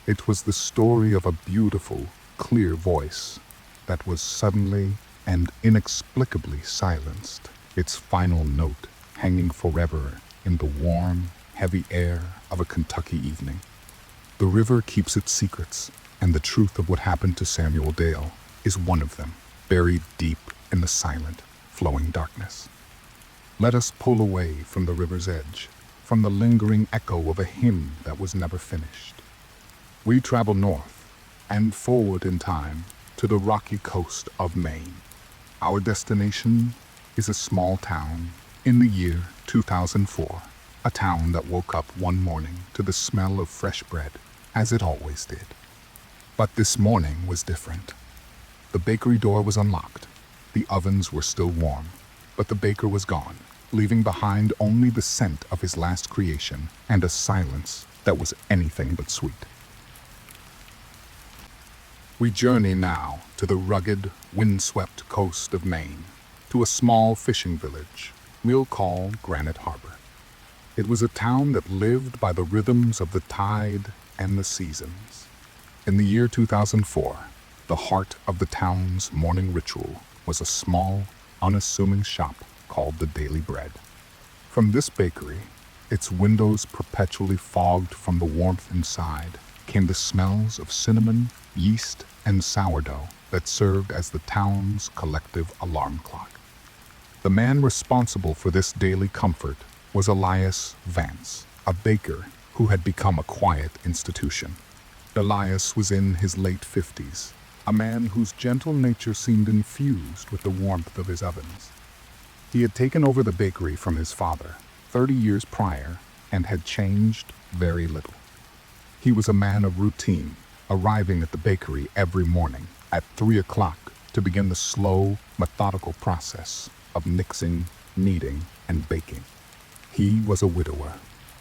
It was the story of a beautiful, clear voice that was suddenly and inexplicably silenced, its final note hanging forever in the warm, heavy air of a Kentucky evening. The river keeps its secrets, and the truth of what happened to Samuel Dale is one of them, buried deep in the silent, flowing darkness. Let us pull away from the river's edge, from the lingering echo of a hymn that was never finished. We travel north and forward in time to the rocky coast of Maine. Our destination is a small town in the year 2004, A town that woke up one morning to the smell of fresh bread, as it always did. But this morning was different. The bakery door was unlocked. The ovens were still warm, but the baker was gone, leaving behind only the scent of his last creation and a silence that was anything but sweet. We journey now to the rugged, windswept coast of Maine, to a small fishing village we'll call Granite Harbor. It was a town that lived by the rhythms of the tide and the seasons. In the year 2004, the heart of the town's morning ritual was a small, unassuming shop called the Daily Bread. From this bakery, its windows perpetually fogged from the warmth inside, came the smells of cinnamon, yeast, and sourdough that served as the town's collective alarm clock. The man responsible for this daily comfort was Elias Vance, a baker who had become a quiet institution. Elias was in his late 50s, a man whose gentle nature seemed infused with the warmth of his ovens. He had taken over the bakery from his father 30 years prior and had changed very little. He was a man of routine, arriving at the bakery every morning at 3 o'clock to begin the slow, methodical process of mixing, kneading, and baking. He was a widower,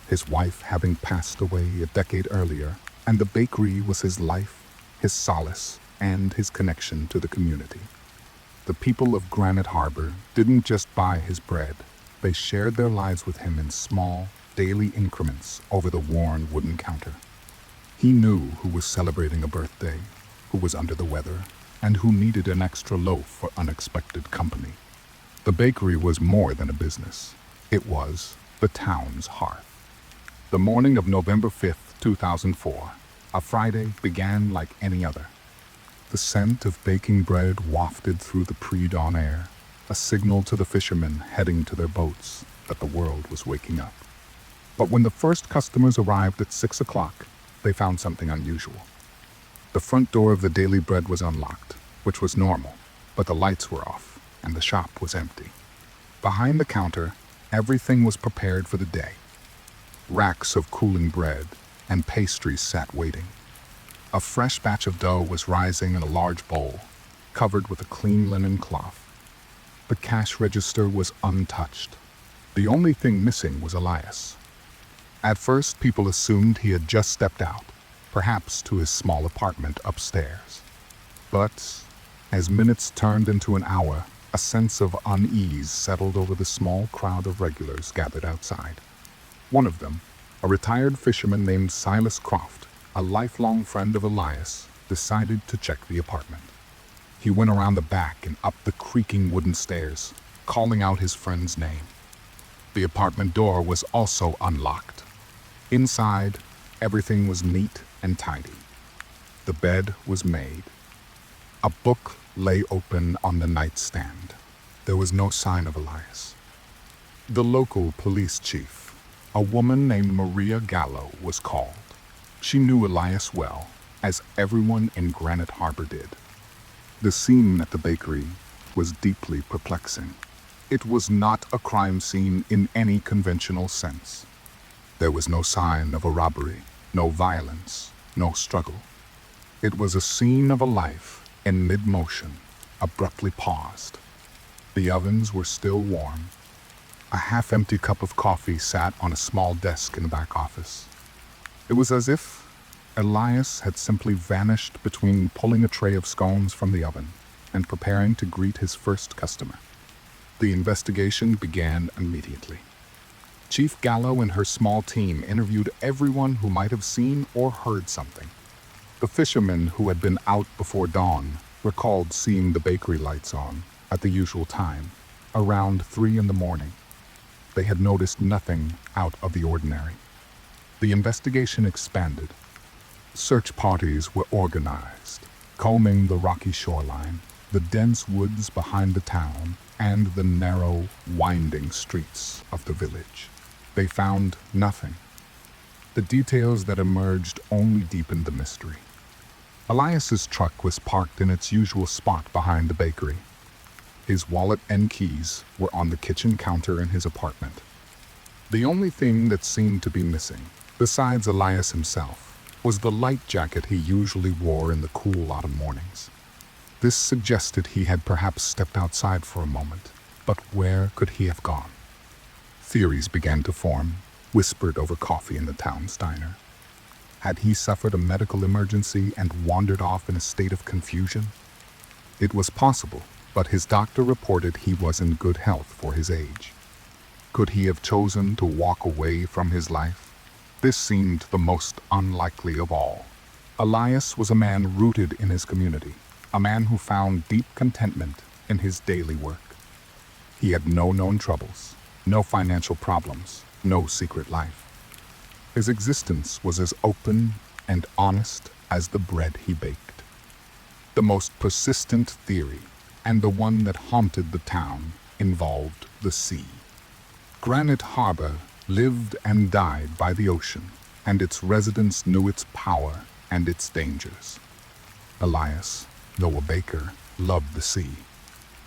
his wife having passed away a decade earlier, and the bakery was his life, his solace, and his connection to the community. The people of Granite Harbor didn't just buy his bread, they shared their lives with him in small, daily increments over the worn wooden counter. He knew who was celebrating a birthday, who was under the weather, and who needed an extra loaf for unexpected company. The bakery was more than a business. It was the town's hearth. The morning of November 5th, 2004, a Friday, began like any other. The scent of baking bread wafted through the pre-dawn air, a signal to the fishermen heading to their boats that the world was waking up. But when the first customers arrived at 6 o'clock, they found something unusual. The front door of the Daily Bread was unlocked, which was normal, but the lights were off and the shop was empty. Behind the counter, everything was prepared for the day. Racks of cooling bread and pastries sat waiting. A fresh batch of dough was rising in a large bowl, covered with a clean linen cloth. The cash register was untouched. The only thing missing was Elias. At first, people assumed he had just stepped out, perhaps to his small apartment upstairs. But as minutes turned into an hour, a sense of unease settled over the small crowd of regulars gathered outside. One of them, a retired fisherman named Silas Croft, a lifelong friend of Elias, decided to check the apartment. He went around the back and up the creaking wooden stairs, calling out his friend's name. The apartment door was also unlocked. Inside, everything was neat and tidy. The bed was made. A book lay open on the nightstand. There was no sign of Elias. The local police chief, a woman named Maria Gallo, was called. She knew Elias well, as everyone in Granite Harbor did. The scene at the bakery was deeply perplexing. It was not a crime scene in any conventional sense. There was no sign of a robbery, no violence, no struggle. It was a scene of a life in mid-motion, abruptly paused. The ovens were still warm. A half-empty cup of coffee sat on a small desk in the back office. It was as if Elias had simply vanished between pulling a tray of scones from the oven and preparing to greet his first customer. The investigation began immediately. Chief Gallo and her small team interviewed everyone who might have seen or heard something. The fishermen who had been out before dawn recalled seeing the bakery lights on at the usual time, around 3 in the morning. They had noticed nothing out of the ordinary. The investigation expanded. Search parties were organized, combing the rocky shoreline, the dense woods behind the town, and the narrow, winding streets of the village. They found nothing. The details that emerged only deepened the mystery. Elias's truck was parked in its usual spot behind the bakery. His wallet and keys were on the kitchen counter in his apartment. The only thing that seemed to be missing, besides Elias himself, was the light jacket he usually wore in the cool autumn mornings. This suggested he had perhaps stepped outside for a moment, but where could he have gone? Theories began to form, whispered over coffee in the town's diner. Had he suffered a medical emergency and wandered off in a state of confusion? It was possible, but his doctor reported he was in good health for his age. Could he have chosen to walk away from his life? This seemed the most unlikely of all. Elias was a man rooted in his community, a man who found deep contentment in his daily work. He had no known troubles, no financial problems, no secret life. His existence was as open and honest as the bread he baked. The most persistent theory, and the one that haunted the town, involved the sea. Granite Harbor lived and died by the ocean, and its residents knew its power and its dangers. Elias, though a baker, loved the sea.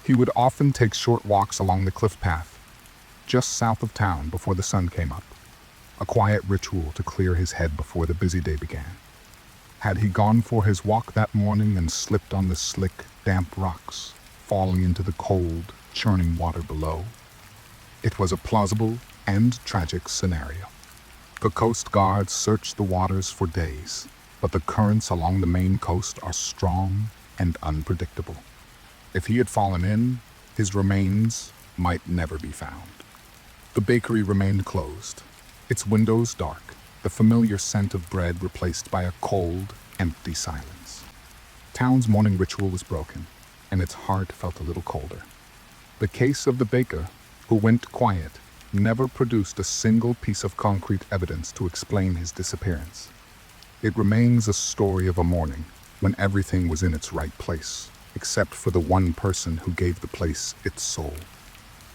He would often take short walks along the cliff path, just south of town before the sun came up, a quiet ritual to clear his head before the busy day began. Had he gone for his walk that morning and slipped on the slick, damp rocks, falling into the cold, churning water below? It was a plausible and tragic scenario. The Coast Guard searched the waters for days, but the currents along the Maine coast are strong and unpredictable. If he had fallen in, his remains might never be found. The bakery remained closed, its windows dark, the familiar scent of bread replaced by a cold, empty silence. Town's morning ritual was broken, and its heart felt a little colder. The case of the baker, who went quiet, never produced a single piece of concrete evidence to explain his disappearance. It remains a story of a morning when everything was in its right place, except for the one person who gave the place its soul.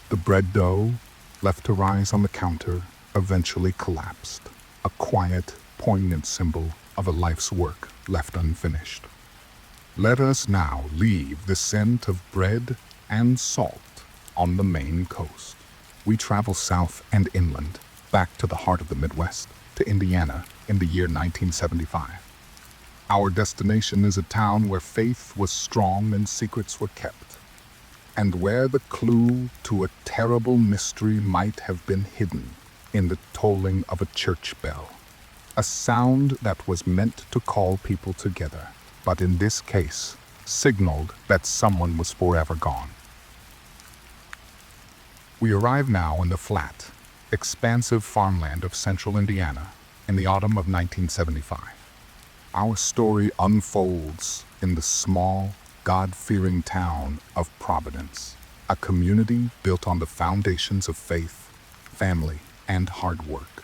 The bread dough, left to rise on the counter, eventually collapsed, a quiet, poignant symbol of a life's work left unfinished. Let us now leave the scent of bread and salt on the Maine coast. We travel south and inland, back to the heart of the Midwest, to Indiana in the year 1975. Our destination is a town where faith was strong and secrets were kept, and where the clue to a terrible mystery might have been hidden in the tolling of a church bell. A sound that was meant to call people together, but in this case, signaled that someone was forever gone. We arrive now in the flat, expansive farmland of central Indiana in the autumn of 1975. Our story unfolds in the small, God-fearing town of Providence, a community built on the foundations of faith, family, and hard work.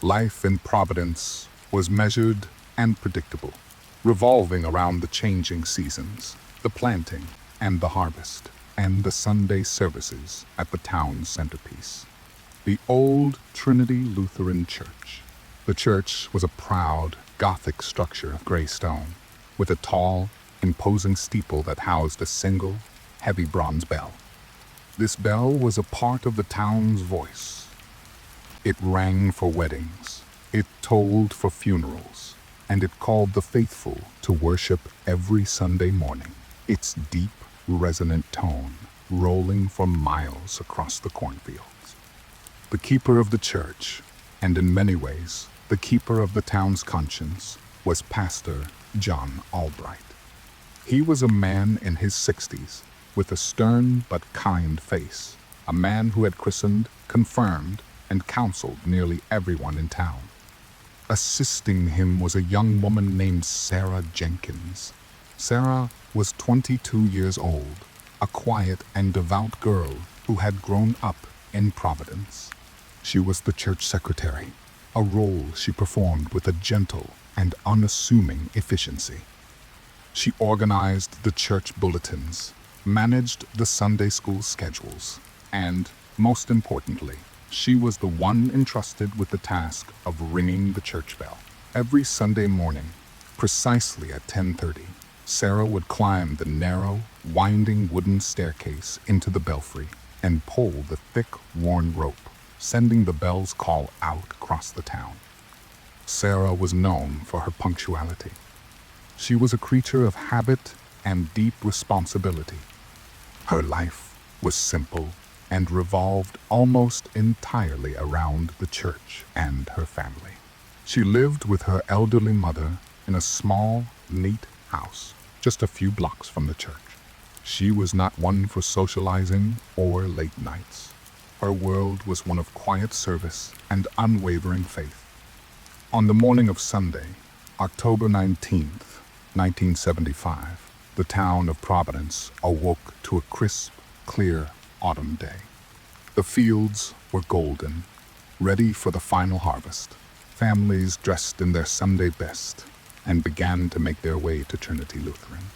Life in Providence was measured and predictable, revolving around the changing seasons, the planting and the harvest, and the Sunday services at the town's centerpiece, the old Trinity Lutheran Church. The church was a proud, Gothic structure of gray stone, with a tall, imposing steeple that housed a single, heavy bronze bell. This bell was a part of the town's voice. It rang for weddings, it tolled for funerals, and it called the faithful to worship every Sunday morning, its deep, resonant tone rolling for miles across the cornfields. The keeper of the church, and in many ways, the keeper of the town's conscience, was Pastor John Albright. He was a man in his 60s, with a stern but kind face, a man who had christened, confirmed, and counseled nearly everyone in town. Assisting him was a young woman named Sarah Jenkins. Sarah was 22 years old, a quiet and devout girl who had grown up in Providence. She was the church secretary, a role she performed with a gentle and unassuming efficiency. She organized the church bulletins, managed the Sunday school schedules, and, most importantly, she was the one entrusted with the task of ringing the church bell. Every Sunday morning, precisely at 10:30, Sarah would climb the narrow, winding wooden staircase into the belfry and pull the thick, worn rope sending the bell's call out across the town. Sarah was known for her punctuality. She was a creature of habit and deep responsibility. Her life was simple and revolved almost entirely around the church and her family. She lived with her elderly mother in a small, neat house just a few blocks from the church. She was not one for socializing or late nights. Her world was one of quiet service and unwavering faith. On the morning of Sunday, October 19th, 1975, the town of Providence awoke to a crisp, clear autumn day. The fields were golden, ready for the final harvest. Families dressed in their Sunday best and began to make their way to Trinity Lutheran.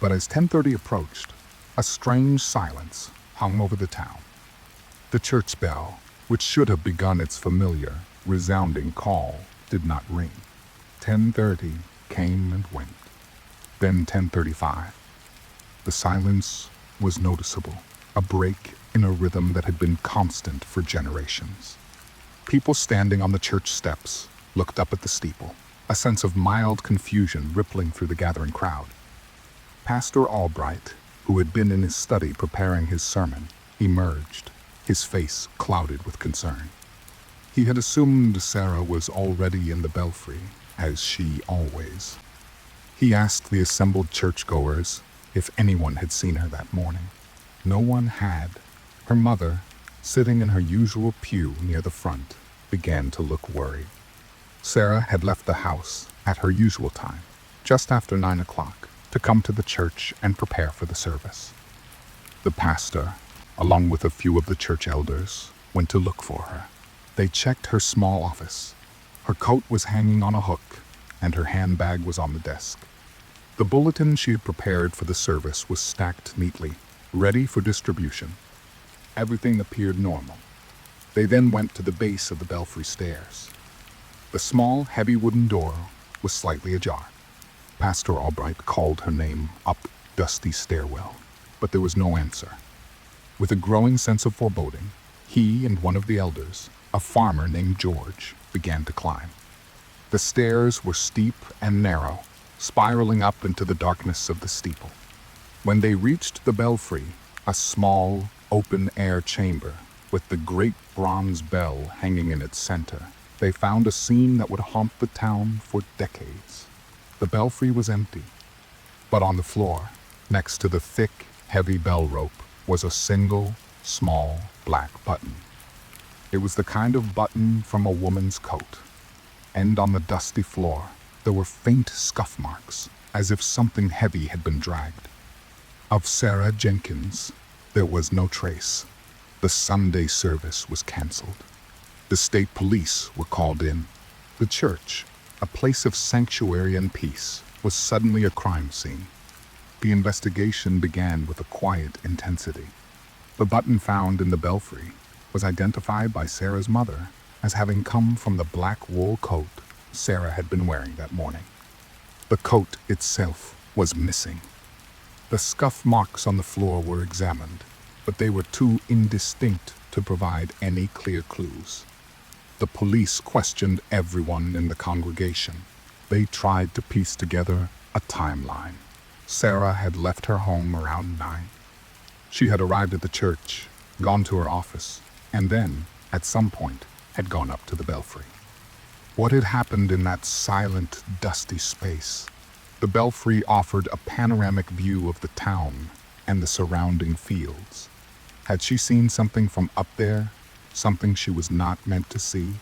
But as 10:30 approached, a strange silence hung over the town. The church bell, which should have begun its familiar, resounding call, did not ring. 10:30 came and went. Then 10:35. The silence was noticeable, a break in a rhythm that had been constant for generations. People standing on the church steps looked up at the steeple, a sense of mild confusion rippling through the gathering crowd. Pastor Albright, who had been in his study preparing his sermon, emerged, his face clouded with concern. He had assumed Sarah was already in the belfry, as she always. He asked the assembled churchgoers if anyone had seen her that morning. No one had. Her mother, sitting in her usual pew near the front, began to look worried. Sarah had left the house at her usual time, just after 9 o'clock, to come to the church and prepare for the service. The pastor, along with a few of the church elders, went to look for her. They checked her small office. Her coat was hanging on a hook, and her handbag was on the desk. The bulletin she had prepared for the service was stacked neatly, ready for distribution. Everything appeared normal. They then went to the base of the belfry stairs. The small, heavy wooden door was slightly ajar. Pastor Albright called her name up dusty stairwell, but there was no answer. With a growing sense of foreboding, he and one of the elders, a farmer named George, began to climb. The stairs were steep and narrow, spiraling up into the darkness of the steeple. When they reached the belfry, a small, open-air chamber with the great bronze bell hanging in its center, they found a scene that would haunt the town for decades. The belfry was empty, but on the floor, next to the thick, heavy bell rope, was a single, small, black button. It was the kind of button from a woman's coat, and on the dusty floor, there were faint scuff marks, as if something heavy had been dragged. Of Sarah Jenkins, there was no trace. The Sunday service was canceled. The state police were called in. The church, a place of sanctuary and peace, was suddenly a crime scene. The investigation began with a quiet intensity. The button found in the belfry was identified by Sarah's mother as having come from the black wool coat Sarah had been wearing that morning. The coat itself was missing. The scuff marks on the floor were examined, but they were too indistinct to provide any clear clues. The police questioned everyone in the congregation. They tried to piece together a timeline. Sarah had left her home around 9. She had arrived at the church, gone to her office, and then, at some point, had gone up to the belfry. What had happened in that silent, dusty space? The belfry offered a panoramic view of the town and the surrounding fields. Had she seen something from up there? Something she was not meant to see?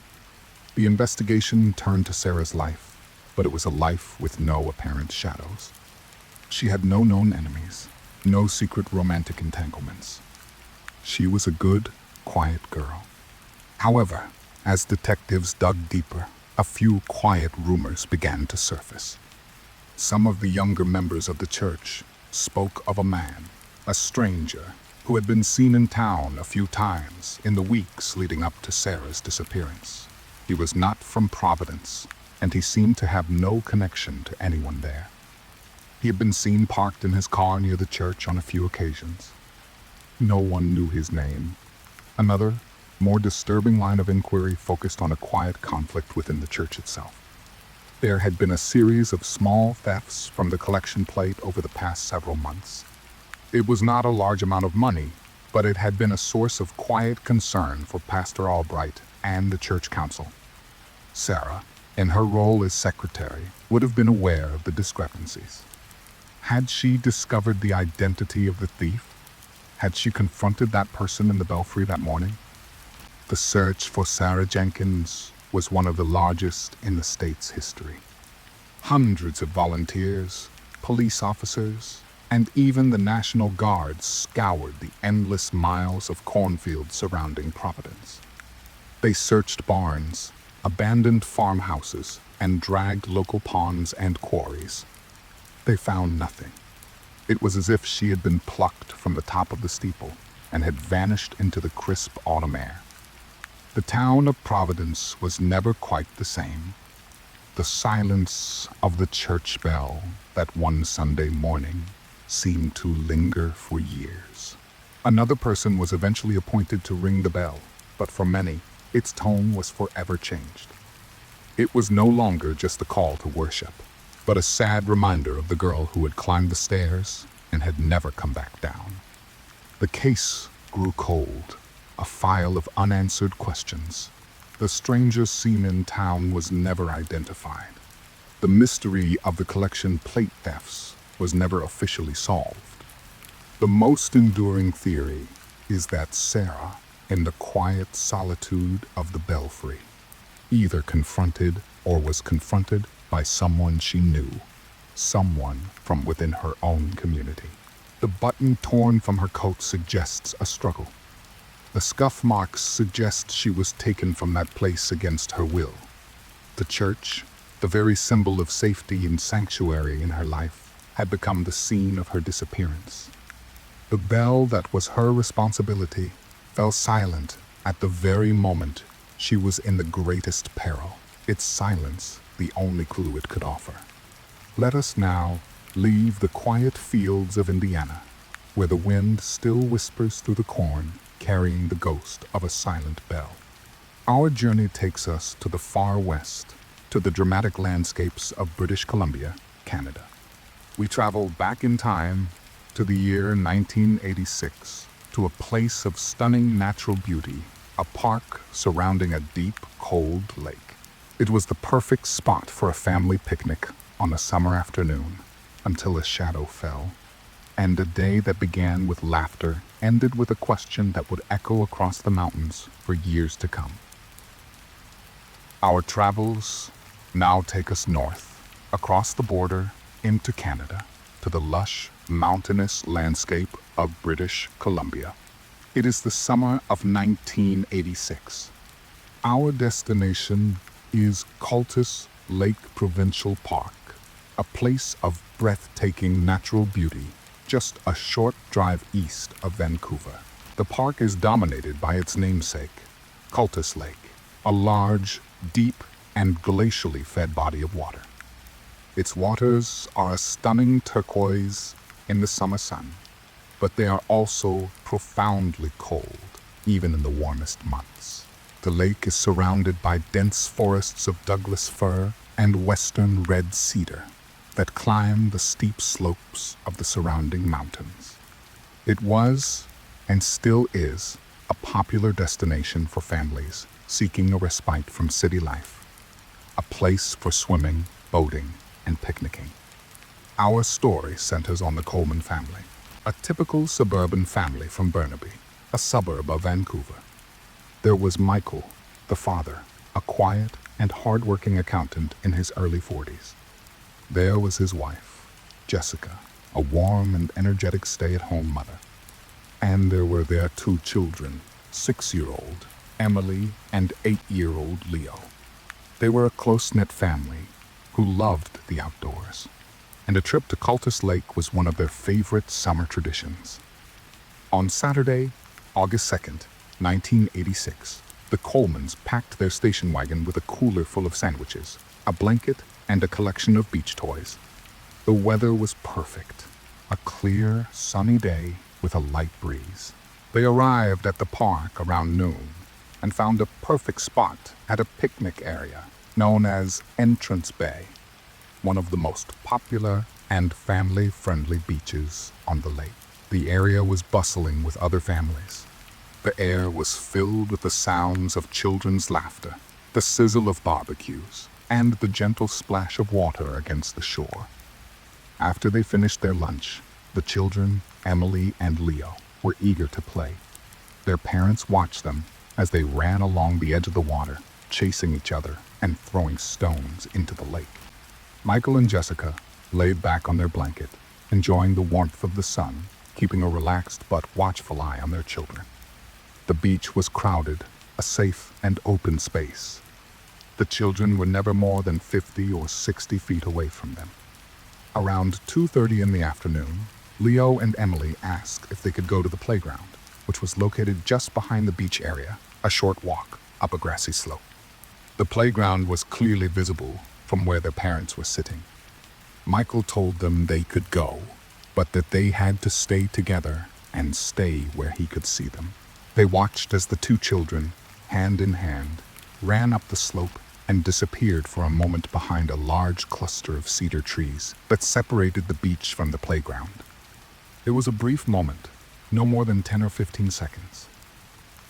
The investigation turned to Sarah's life, but it was a life with no apparent shadows. She had no known enemies, no secret romantic entanglements. She was a good, quiet girl. However, as detectives dug deeper, a few quiet rumors began to surface. Some of the younger members of the church spoke of a man, a stranger, who had been seen in town a few times in the weeks leading up to Sarah's disappearance. He was not from Providence, and he seemed to have no connection to anyone there. He had been seen parked in his car near the church on a few occasions. No one knew his name. Another more disturbing line of inquiry focused on a quiet conflict within the church itself. There had been a series of small thefts from the collection plate over the past several months. It was not a large amount of money, but it had been a source of quiet concern for Pastor Albright and the church council. Sarah, in her role as secretary, would have been aware of the discrepancies. Had she discovered the identity of the thief? Had she confronted that person in the belfry that morning? The search for Sarah Jenkins was one of the largest in the state's history. Hundreds of volunteers, police officers, and even the National Guard scoured the endless miles of cornfields surrounding Providence. They searched barns, abandoned farmhouses, and dragged local ponds and quarries. They found nothing. It was as if she had been plucked from the top of the steeple and had vanished into the crisp autumn air. The town of Providence was never quite the same. The silence of the church bell that one Sunday morning seemed to linger for years. Another person was eventually appointed to ring the bell, but for many, its tone was forever changed. It was no longer just a call to worship, but a sad reminder of the girl who had climbed the stairs and had never come back down. The case grew cold, a file of unanswered questions. The stranger seen in town was never identified. The mystery of the collection plate thefts was never officially solved. The most enduring theory is that Sarah, in the quiet solitude of the belfry, either confronted or was confronted by someone she knew, someone from within her own community. The button torn from her coat suggests a struggle. The scuff marks suggest she was taken from that place against her will. The church, the very symbol of safety and sanctuary in her life, had become the scene of her disappearance. The bell that was her responsibility fell silent at the very moment she was in the greatest peril, its silence the only clue it could offer. Let us now leave the quiet fields of Indiana, where the wind still whispers through the corn, carrying the ghost of a silent bell. Our journey takes us to the far west, to the dramatic landscapes of British Columbia, Canada. We travel back in time to the year 1986, to a place of stunning natural beauty, a park surrounding a deep, cold lake. It was the perfect spot for a family picnic on a summer afternoon, until a shadow fell, and a day that began with laughter ended with a question that would echo across the mountains for years to come. Our travels now take us north, across the border, into Canada, to the lush, mountainous landscape of British Columbia. It is the summer of 1986. Our destination is Cultus Lake Provincial Park, a place of breathtaking natural beauty, just a short drive east of Vancouver. The park is dominated by its namesake, Cultus Lake, a large, deep, and glacially fed body of water. Its waters are a stunning turquoise in the summer sun, but they are also profoundly cold, even in the warmest months. The lake is surrounded by dense forests of Douglas fir and western red cedar that climb the steep slopes of the surrounding mountains. It was, and still is, a popular destination for families seeking a respite from city life, a place for swimming, boating, and picnicking. Our story centers on the Coleman family, a typical suburban family from Burnaby, a suburb of Vancouver. There was Michael, the father, a quiet and hard-working accountant in his early 40s. There was his wife, Jessica, a warm and energetic stay-at-home mother. And there were their two children, 6-year-old Emily and 8-year-old Leo. They were a close-knit family who loved the outdoors, and a trip to Cultus Lake was one of their favorite summer traditions. On Saturday, August 2nd, 1986, the Colemans packed their station wagon with a cooler full of sandwiches, a blanket, and a collection of beach toys. The weather was perfect, a clear, sunny day with a light breeze. They arrived at the park around noon, and found a perfect spot at a picnic area known as Entrance Bay, one of the most popular and family-friendly beaches on the lake. The area was bustling with other families. The air was filled with the sounds of children's laughter, the sizzle of barbecues, and the gentle splash of water against the shore. After they finished their lunch, the children, Emily and Leo, were eager to play. Their parents watched them as they ran along the edge of the water, chasing each other and throwing stones into the lake. Michael and Jessica laid back on their blanket, enjoying the warmth of the sun, keeping a relaxed but watchful eye on their children. The beach was crowded, a safe and open space. The children were never more than 50 or 60 feet away from them. Around 2:30 in the afternoon, Leo and Emily asked if they could go to the playground, which was located just behind the beach area, a short walk up a grassy slope. The playground was clearly visible from where their parents were sitting. Michael told them they could go, but that they had to stay together and stay where he could see them. They watched as the two children, hand in hand, ran up the slope and disappeared for a moment behind a large cluster of cedar trees that separated the beach from the playground. It was a brief moment, no more than 10 or 15 seconds.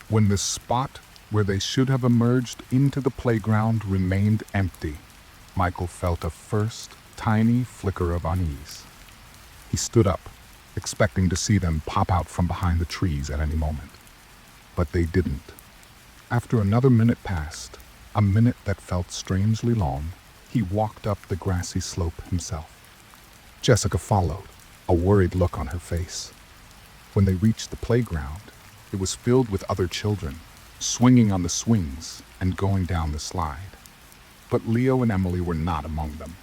When the spot where they should have emerged into the playground remained empty, Michael felt a first tiny flicker of unease. He stood up, expecting to see them pop out from behind the trees at any moment. But they didn't. After another minute passed, a minute that felt strangely long, he walked up the grassy slope himself. Jessica followed, a worried look on her face. When they reached the playground, it was filled with other children, swinging on the swings and going down the slide. But Leo and Emily were not among them.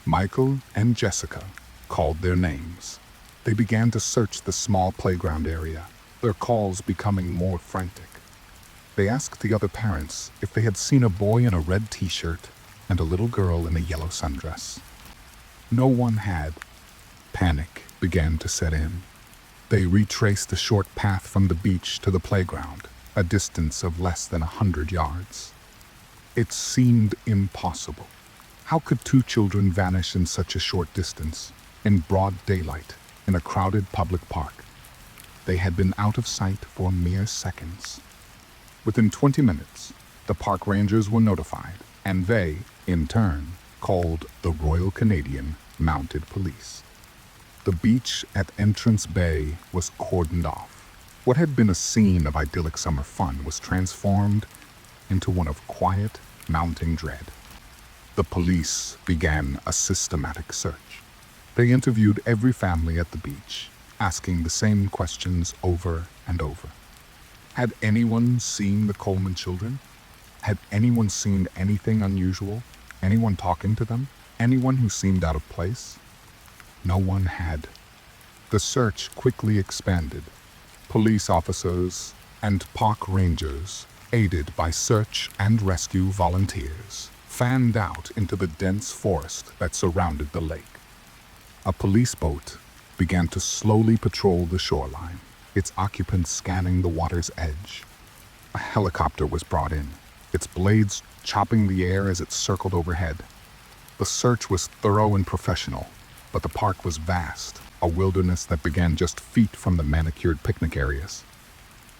Michael and Jessica called their names. They began to search the small playground area, their calls becoming more frantic. They asked the other parents if they had seen a boy in a red t-shirt and a little girl in a yellow sundress. No one had. Panic began to set in. They retraced the short path from the beach to the playground, a distance of less than 100 yards. It seemed impossible. How could two children vanish in such a short distance, in broad daylight, in a crowded public park? They had been out of sight for mere seconds. Within 20 minutes, the park rangers were notified, and they, in turn, called the Royal Canadian Mounted Police. The beach at Entrance Bay was cordoned off. What had been a scene of idyllic summer fun was transformed into one of quiet, mounting dread. The police began a systematic search. They interviewed every family at the beach, asking the same questions over and over. Had anyone seen the Coleman children? Had anyone seen anything unusual? Anyone talking to them? Anyone who seemed out of place? No one had. The search quickly expanded. Police officers and park rangers, aided by search and rescue volunteers, fanned out into the dense forest that surrounded the lake. A police boat began to slowly patrol the shoreline, its occupants scanning the water's edge. A helicopter was brought in, its blades chopping the air as it circled overhead. The search was thorough and professional, but the park was vast, a wilderness that began just feet from the manicured picnic areas.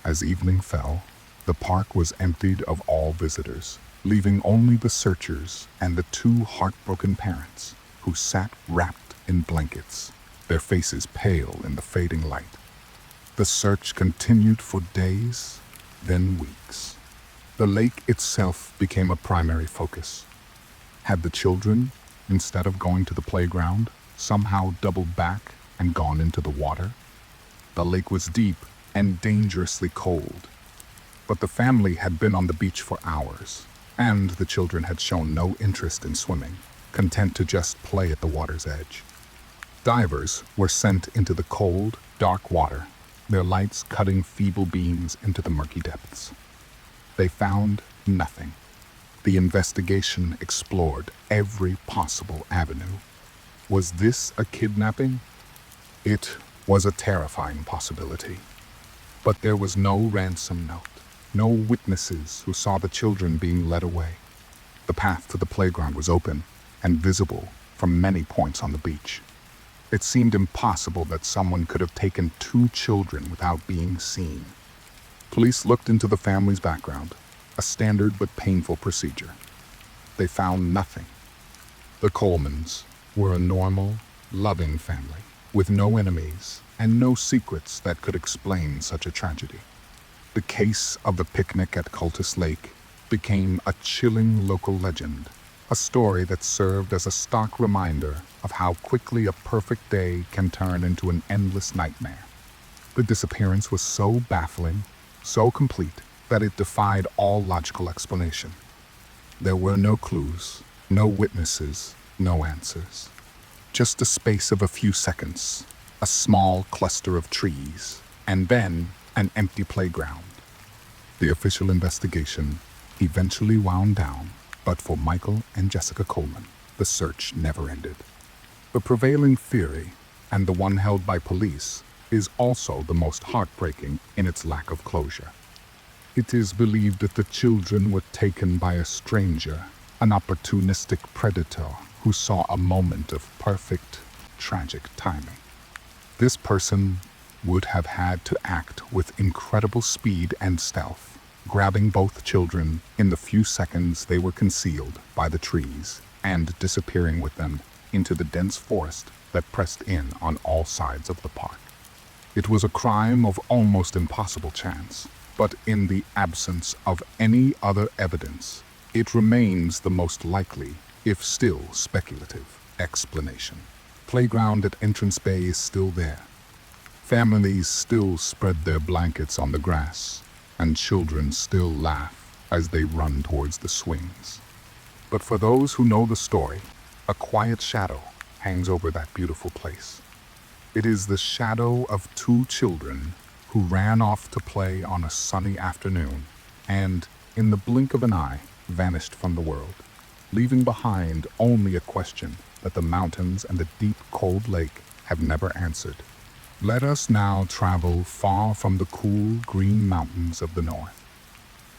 As evening fell, the park was emptied of all visitors, leaving only the searchers and the two heartbroken parents, who sat wrapped in blankets, their faces pale in the fading light. The search continued for days, then weeks. The lake itself became a primary focus. Had the children, instead of going to the playground, somehow doubled back and gone into the water? The lake was deep and dangerously cold. But the family had been on the beach for hours, and the children had shown no interest in swimming, content to just play at the water's edge. Divers were sent into the cold, dark water, their lights cutting feeble beams into the murky depths. They found nothing. The investigation explored every possible avenue. Was this a kidnapping? It was a terrifying possibility. But there was no ransom note, No witnesses who saw the children being led away. The path to the playground was open and visible from many points on the beach. It seemed impossible that someone could have taken 2 children without being seen. Police looked into the family's background, a standard but painful procedure. They found nothing. The Colemans were a normal, loving family, with no enemies and no secrets that could explain such a tragedy. The case of the picnic at Cultus Lake became a chilling local legend, a story that served as a stark reminder of how quickly a perfect day can turn into an endless nightmare. The disappearance was so baffling, so complete, that it defied all logical explanation. There were no clues, no witnesses, no answers. Just a space of a few seconds, a small cluster of trees, and then an empty playground. The official investigation eventually wound down, but for Michael and Jessica Coleman, the search never ended. The prevailing theory, and the one held by police, is also the most heartbreaking in its lack of closure. It is believed that the children were taken by a stranger, an opportunistic predator who saw a moment of perfect, tragic timing. This person would have had to act with incredible speed and stealth, grabbing both children in the few seconds they were concealed by the trees and disappearing with them into the dense forest that pressed in on all sides of the park. It was a crime of almost impossible chance, but in the absence of any other evidence, it remains the most likely, if still speculative, explanation. Playground at Entrance Bay is still there. Families still spread their blankets on the grass, and children still laugh as they run towards the swings. But for those who know the story, a quiet shadow hangs over that beautiful place. It is the shadow of 2 children who ran off to play on a sunny afternoon and, in the blink of an eye, vanished from the world, leaving behind only a question that the mountains and the deep, cold lake have never answered. Let us now travel far from the cool, green mountains of the north.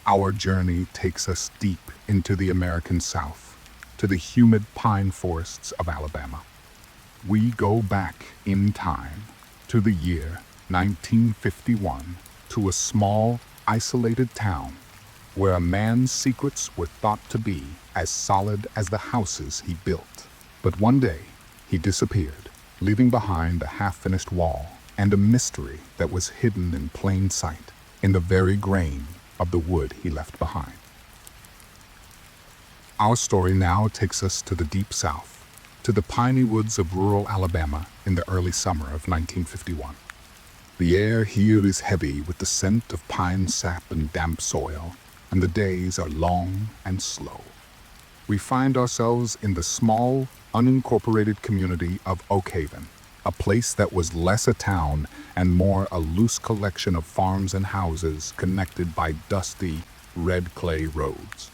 Our journey takes us deep into the American South, to the humid pine forests of Alabama. We go back in time to the year 1951, to a small, isolated town where a man's secrets were thought to be as solid as the houses he built. But one day, he disappeared, leaving behind a half-finished wall and a mystery that was hidden in plain sight in the very grain of the wood he left behind. Our story now takes us to the deep south, to the piney woods of rural Alabama in the early summer of 1951. The air here is heavy with the scent of pine sap and damp soil, and the days are long and slow. We find ourselves in the small, unincorporated community of Oak Haven, a place that was less a town and more a loose collection of farms and houses connected by dusty, red clay roads.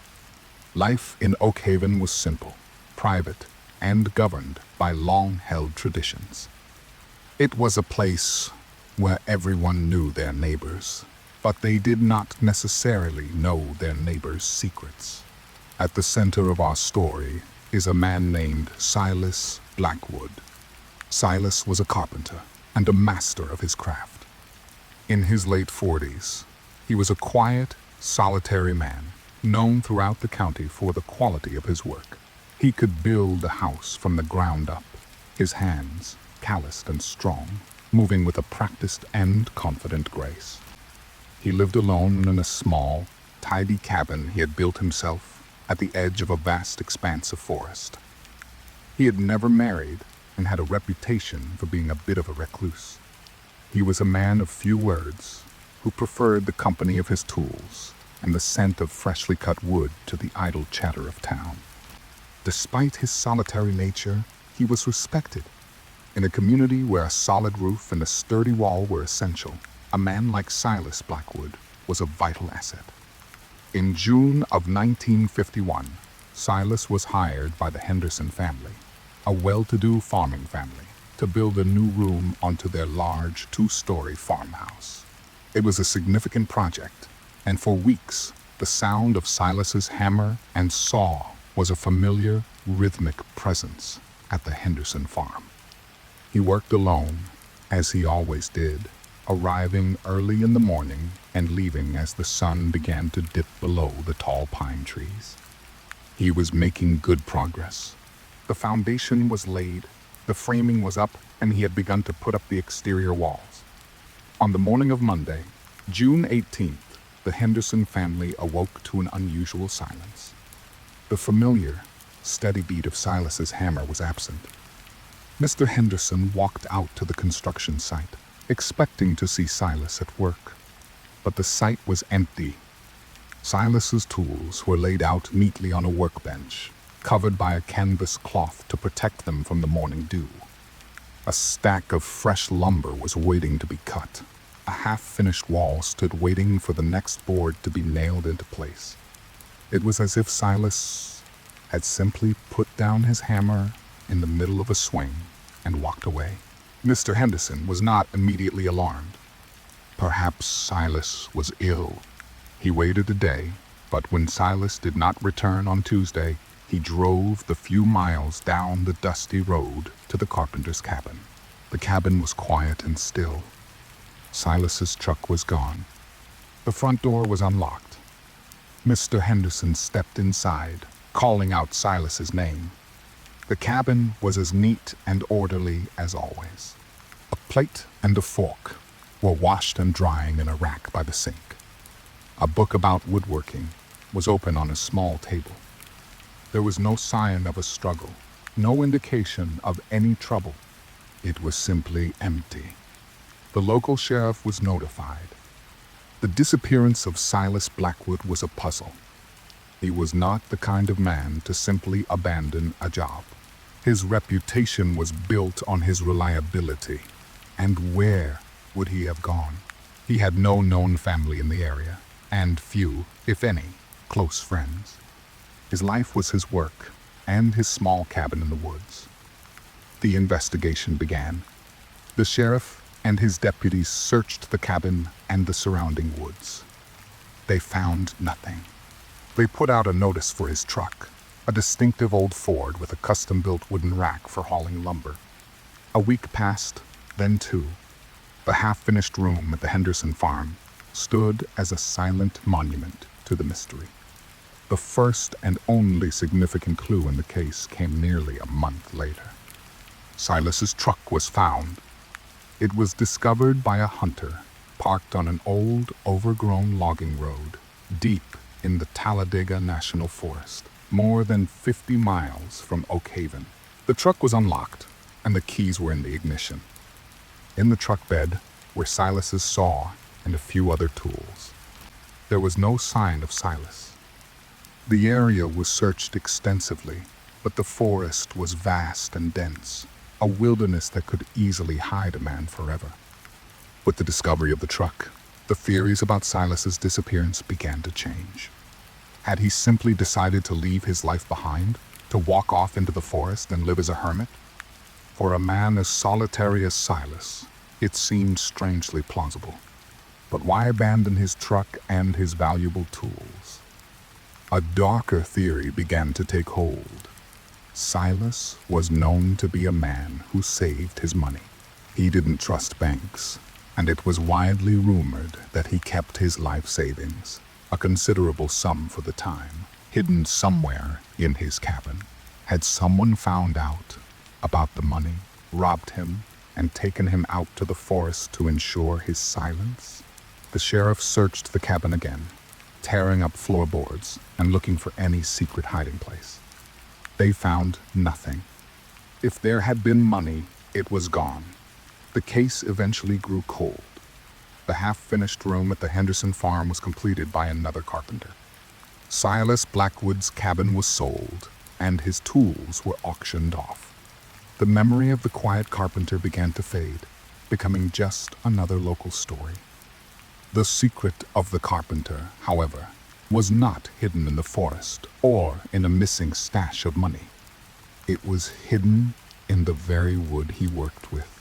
Life in Oak Haven was simple, private, and governed by long-held traditions. It was a place where everyone knew their neighbors, but they did not necessarily know their neighbors' secrets. At the center of our story is a man named Silas Blackwood. Silas was a carpenter and a master of his craft. In his late 40s, he was a quiet, solitary man, known throughout the county for the quality of his work. He could build a house from the ground up, his hands calloused and strong, moving with a practiced and confident grace. He lived alone in a small, tidy cabin he had built himself at the edge of a vast expanse of forest. He had never married and had a reputation for being a bit of a recluse. He was a man of few words, who preferred the company of his tools and the scent of freshly cut wood to the idle chatter of town. Despite his solitary nature, he was respected. In a community where a solid roof and a sturdy wall were essential, a man like Silas Blackwood was a vital asset. In June of 1951, Silas was hired by the Henderson family, a well-to-do farming family, to build a new room onto their large 2-story farmhouse. It was a significant project, And for weeks, the sound of Silas's hammer and saw was a familiar, rhythmic presence at the Henderson farm. He worked alone, as he always did, arriving early in the morning and leaving as the sun began to dip below the tall pine trees. He was making good progress. The foundation was laid, the framing was up, and he had begun to put up the exterior walls. On the morning of Monday, June 18th, the Henderson family awoke to an unusual silence. The familiar, steady beat of Silas's hammer was absent. Mr. Henderson walked out to the construction site, expecting to see Silas at work. But the site was empty. Silas's tools were laid out neatly on a workbench, covered by a canvas cloth to protect them from the morning dew. A stack of fresh lumber was waiting to be cut. A half-finished wall stood waiting for the next board to be nailed into place. It was as if Silas had simply put down his hammer in the middle of a swing and walked away. Mr. Henderson was not immediately alarmed. Perhaps Silas was ill. He waited a day, but when Silas did not return on Tuesday, he drove the few miles down the dusty road to the carpenter's cabin. The cabin was quiet and still. Silas's truck was gone. The front door was unlocked. Mr. Henderson stepped inside, calling out Silas's name. The cabin was as neat and orderly as always. A plate and a fork were washed and drying in a rack by the sink. A book about woodworking was open on a small table. There was no sign of a struggle, no indication of any trouble. It was simply empty. The local sheriff was notified. The disappearance of Silas Blackwood was a puzzle. He was not the kind of man to simply abandon a job. His reputation was built on his reliability. And where would he have gone? He had no known family in the area, and few, if any, close friends. His life was his work, and his small cabin in the woods. The investigation began. The sheriff and his deputies searched the cabin and the surrounding woods. They found nothing. They put out a notice for his truck, a distinctive old Ford with a custom-built wooden rack for hauling lumber. A week passed, then two. The half-finished room at the Henderson farm stood as a silent monument to the mystery. The first and only significant clue in the case came nearly a month later. Silas's truck was found. It was discovered by a hunter, parked on an old, overgrown logging road, deep in the Talladega National Forest, more than 50 miles from Oak Haven. The truck was unlocked, and the keys were in the ignition. In the truck bed were Silas's saw and a few other tools. There was no sign of Silas. The area was searched extensively, but the forest was vast and dense, a wilderness that could easily hide a man forever. With the discovery of the truck, the theories about Silas's disappearance began to change. Had he simply decided to leave his life behind, to walk off into the forest and live as a hermit? For a man as solitary as Silas, it seemed strangely plausible. But why abandon his truck and his valuable tools? A darker theory began to take hold. Silas was known to be a man who saved his money. He didn't trust banks, and it was widely rumored that he kept his life savings, a considerable sum for the time, hidden somewhere in his cabin. Had someone found out about the money, robbed him, and taken him out to the forest to ensure his silence? The sheriff searched the cabin again, tearing up floorboards and looking for any secret hiding place. They found nothing. If there had been money, it was gone. The case eventually grew cold. The half-finished room at the Henderson farm was completed by another carpenter. Silas Blackwood's cabin was sold, and his tools were auctioned off. The memory of the quiet carpenter began to fade, becoming just another local story. The secret of the carpenter, however, was not hidden in the forest or in a missing stash of money. It was hidden in the very wood he worked with.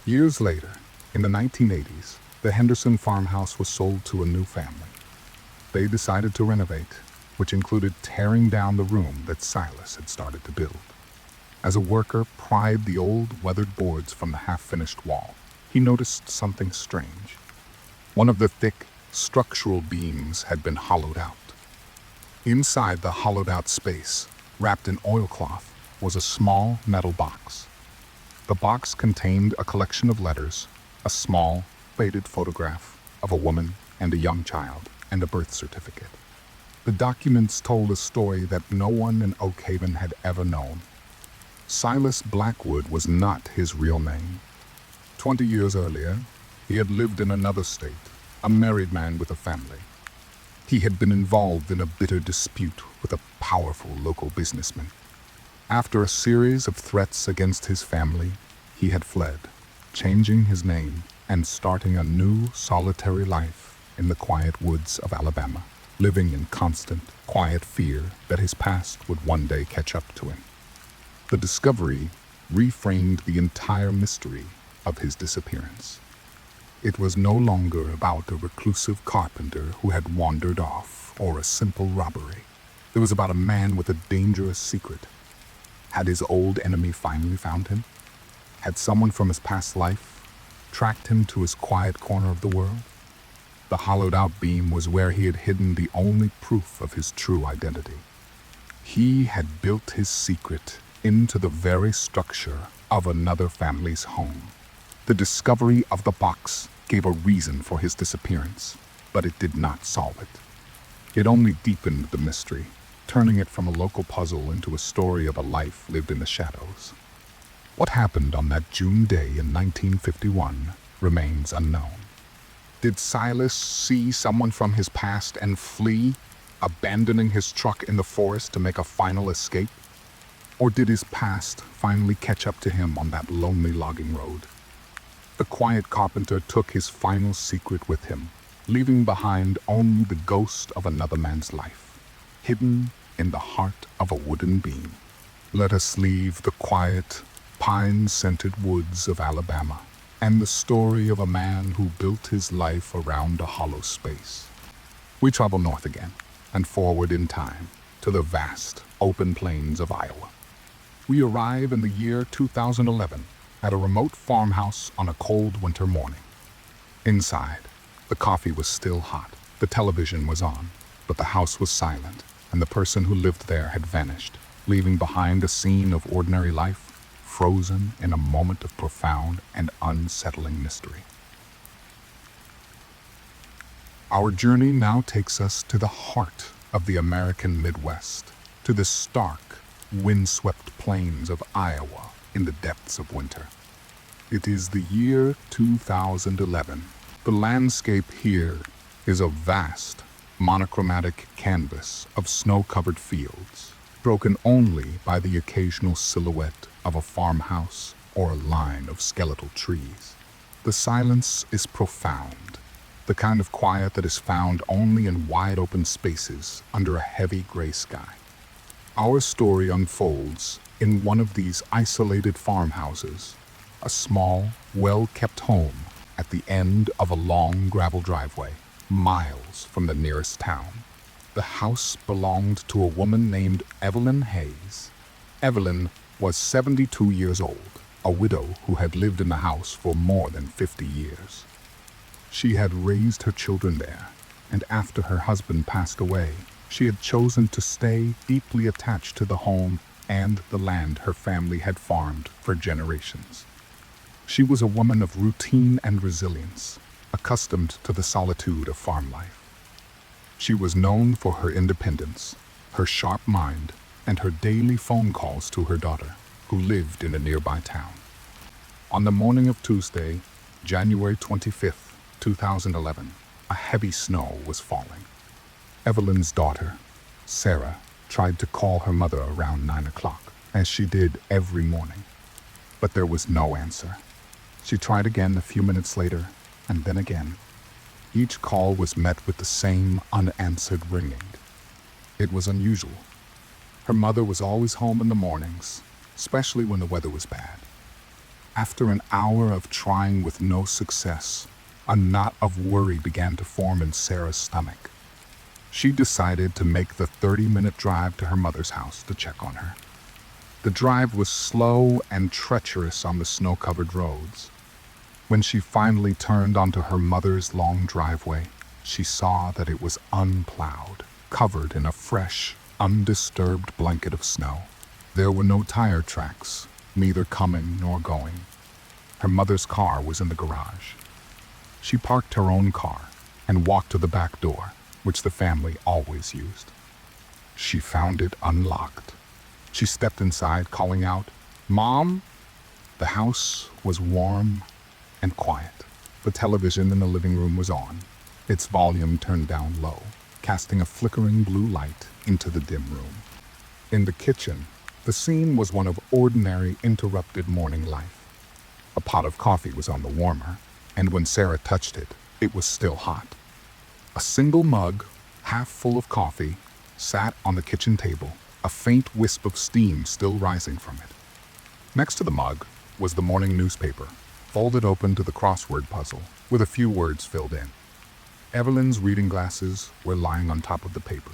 Years later, in the 1980s, the Henderson farmhouse was sold to a new family. They decided to renovate, which included tearing down the room that Silas had started to build. As a worker pried the old weathered boards from the half-finished wall, he noticed something strange. One of the thick, structural beams had been hollowed out. Inside the hollowed-out space, wrapped in oilcloth, was a small metal box. The box contained a collection of letters, a small, faded photograph of a woman and a young child, and a birth certificate. The documents told a story that no one in Oak Haven had ever known. Silas Blackwood was not his real name. 20 years earlier, he had lived in another state, a married man with a family. He had been involved in a bitter dispute with a powerful local businessman. After a series of threats against his family, he had fled, changing his name and starting a new solitary life in the quiet woods of Alabama, living in constant, quiet fear that his past would one day catch up to him. The discovery reframed the entire mystery of his disappearance. It was no longer about a reclusive carpenter who had wandered off or a simple robbery. It was about a man with a dangerous secret. Had his old enemy finally found him? Had someone from his past life tracked him to his quiet corner of the world? The hollowed-out beam was where he had hidden the only proof of his true identity. He had built his secret into the very structure of another family's home. The discovery of the box gave a reason for his disappearance, but it did not solve it. It only deepened the mystery, turning it from a local puzzle into a story of a life lived in the shadows. What happened on that June day in 1951 remains unknown. Did Silas see someone from his past and flee, abandoning his truck in the forest to make a final escape? Or did his past finally catch up to him on that lonely logging road? The quiet carpenter took his final secret with him, leaving behind only the ghost of another man's life, hidden in the heart of a wooden beam. Let us leave the quiet, pine-scented woods of Alabama and the story of a man who built his life around a hollow space. We travel north again and forward in time to the vast, open plains of Iowa. We arrive in the year 2011 at a remote farmhouse on a cold winter morning. Inside, the coffee was still hot, the television was on, but the house was silent, and the person who lived there had vanished, leaving behind a scene of ordinary life, frozen in a moment of profound and unsettling mystery. Our journey now takes us to the heart of the American Midwest, to the stark, windswept plains of Iowa in the depths of winter. It is the year 2011. The landscape here is a vast, monochromatic canvas of snow-covered fields, broken only by the occasional silhouette of a farmhouse or a line of skeletal trees. The silence is profound, the kind of quiet that is found only in wide-open spaces under a heavy gray sky. Our story unfolds in one of these isolated farmhouses, a small, well-kept home at the end of a long gravel driveway, miles from the nearest town. The house belonged to a woman named Evelyn Hayes. Evelyn was 72 years old, a widow who had lived in the house for more than 50 years. She had raised her children there, and after her husband passed away, she had chosen to stay deeply attached to the home and the land her family had farmed for generations. She was a woman of routine and resilience, accustomed to the solitude of farm life. She was known for her independence, her sharp mind, and her daily phone calls to her daughter, who lived in a nearby town. On the morning of Tuesday, January 25th, 2011, a heavy snow was falling. Evelyn's daughter, Sarah, tried to call her mother around 9 o'clock, as she did every morning. But there was no answer. She tried again a few minutes later, and then again. Each call was met with the same unanswered ringing. It was unusual. Her mother was always home in the mornings, especially when the weather was bad. After an hour of trying with no success, a knot of worry began to form in Sarah's stomach. She decided to make the 30-minute drive to her mother's house to check on her. The drive was slow and treacherous on the snow-covered roads. When she finally turned onto her mother's long driveway, she saw that it was unplowed, covered in a fresh, undisturbed blanket of snow. There were no tire tracks, neither coming nor going. Her mother's car was in the garage. She parked her own car and walked to the back door, which the family always used. She found it unlocked. She stepped inside, calling out, "Mom?" The house was warm and quiet. The television in the living room was on, its volume turned down low, casting a flickering blue light into the dim room. In the kitchen, the scene was one of ordinary, interrupted morning life. A pot of coffee was on the warmer, and when Sarah touched it, it was still hot. A single mug, half full of coffee, sat on the kitchen table, a faint wisp of steam still rising from it. Next to the mug was the morning newspaper, folded open to the crossword puzzle, with a few words filled in. Evelyn's reading glasses were lying on top of the paper.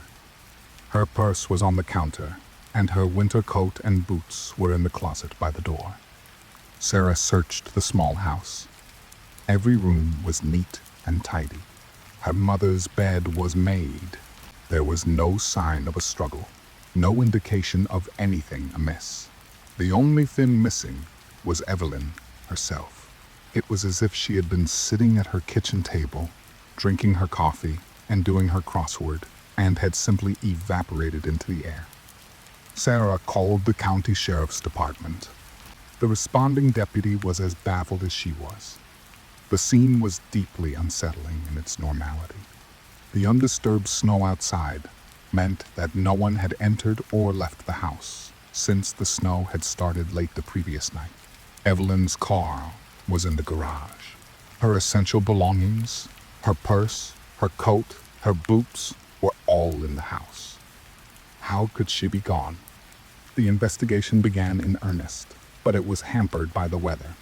Her purse was on the counter, and her winter coat and boots were in the closet by the door. Sarah searched the small house. Every room was neat and tidy. Her mother's bed was made. There was no sign of a struggle, no indication of anything amiss. The only thing missing was Evelyn herself. It was as if she had been sitting at her kitchen table, drinking her coffee and doing her crossword, and had simply evaporated into the air. Sarah called the county sheriff's department. The responding deputy was as baffled as she was. The scene was deeply unsettling in its normality. The undisturbed snow outside meant that no one had entered or left the house since the snow had started late the previous night. Evelyn's car was in the garage. Her essential belongings, her purse, her coat, her boots were all in the house. How could she be gone? The investigation began in earnest, but it was hampered by the weather.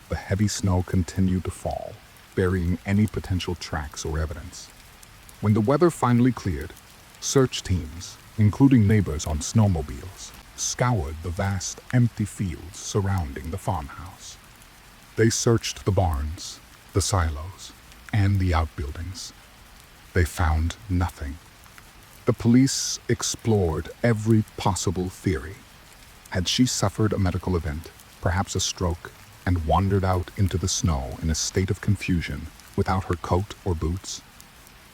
The heavy snow continued to fall, burying any potential tracks or evidence. When the weather finally cleared, search teams, including neighbors on snowmobiles, scoured the vast, empty fields surrounding the farmhouse. They searched the barns, the silos, and the outbuildings. They found nothing. The police explored every possible theory. Had she suffered a medical event, perhaps a stroke, and wandered out into the snow in a state of confusion without her coat or boots?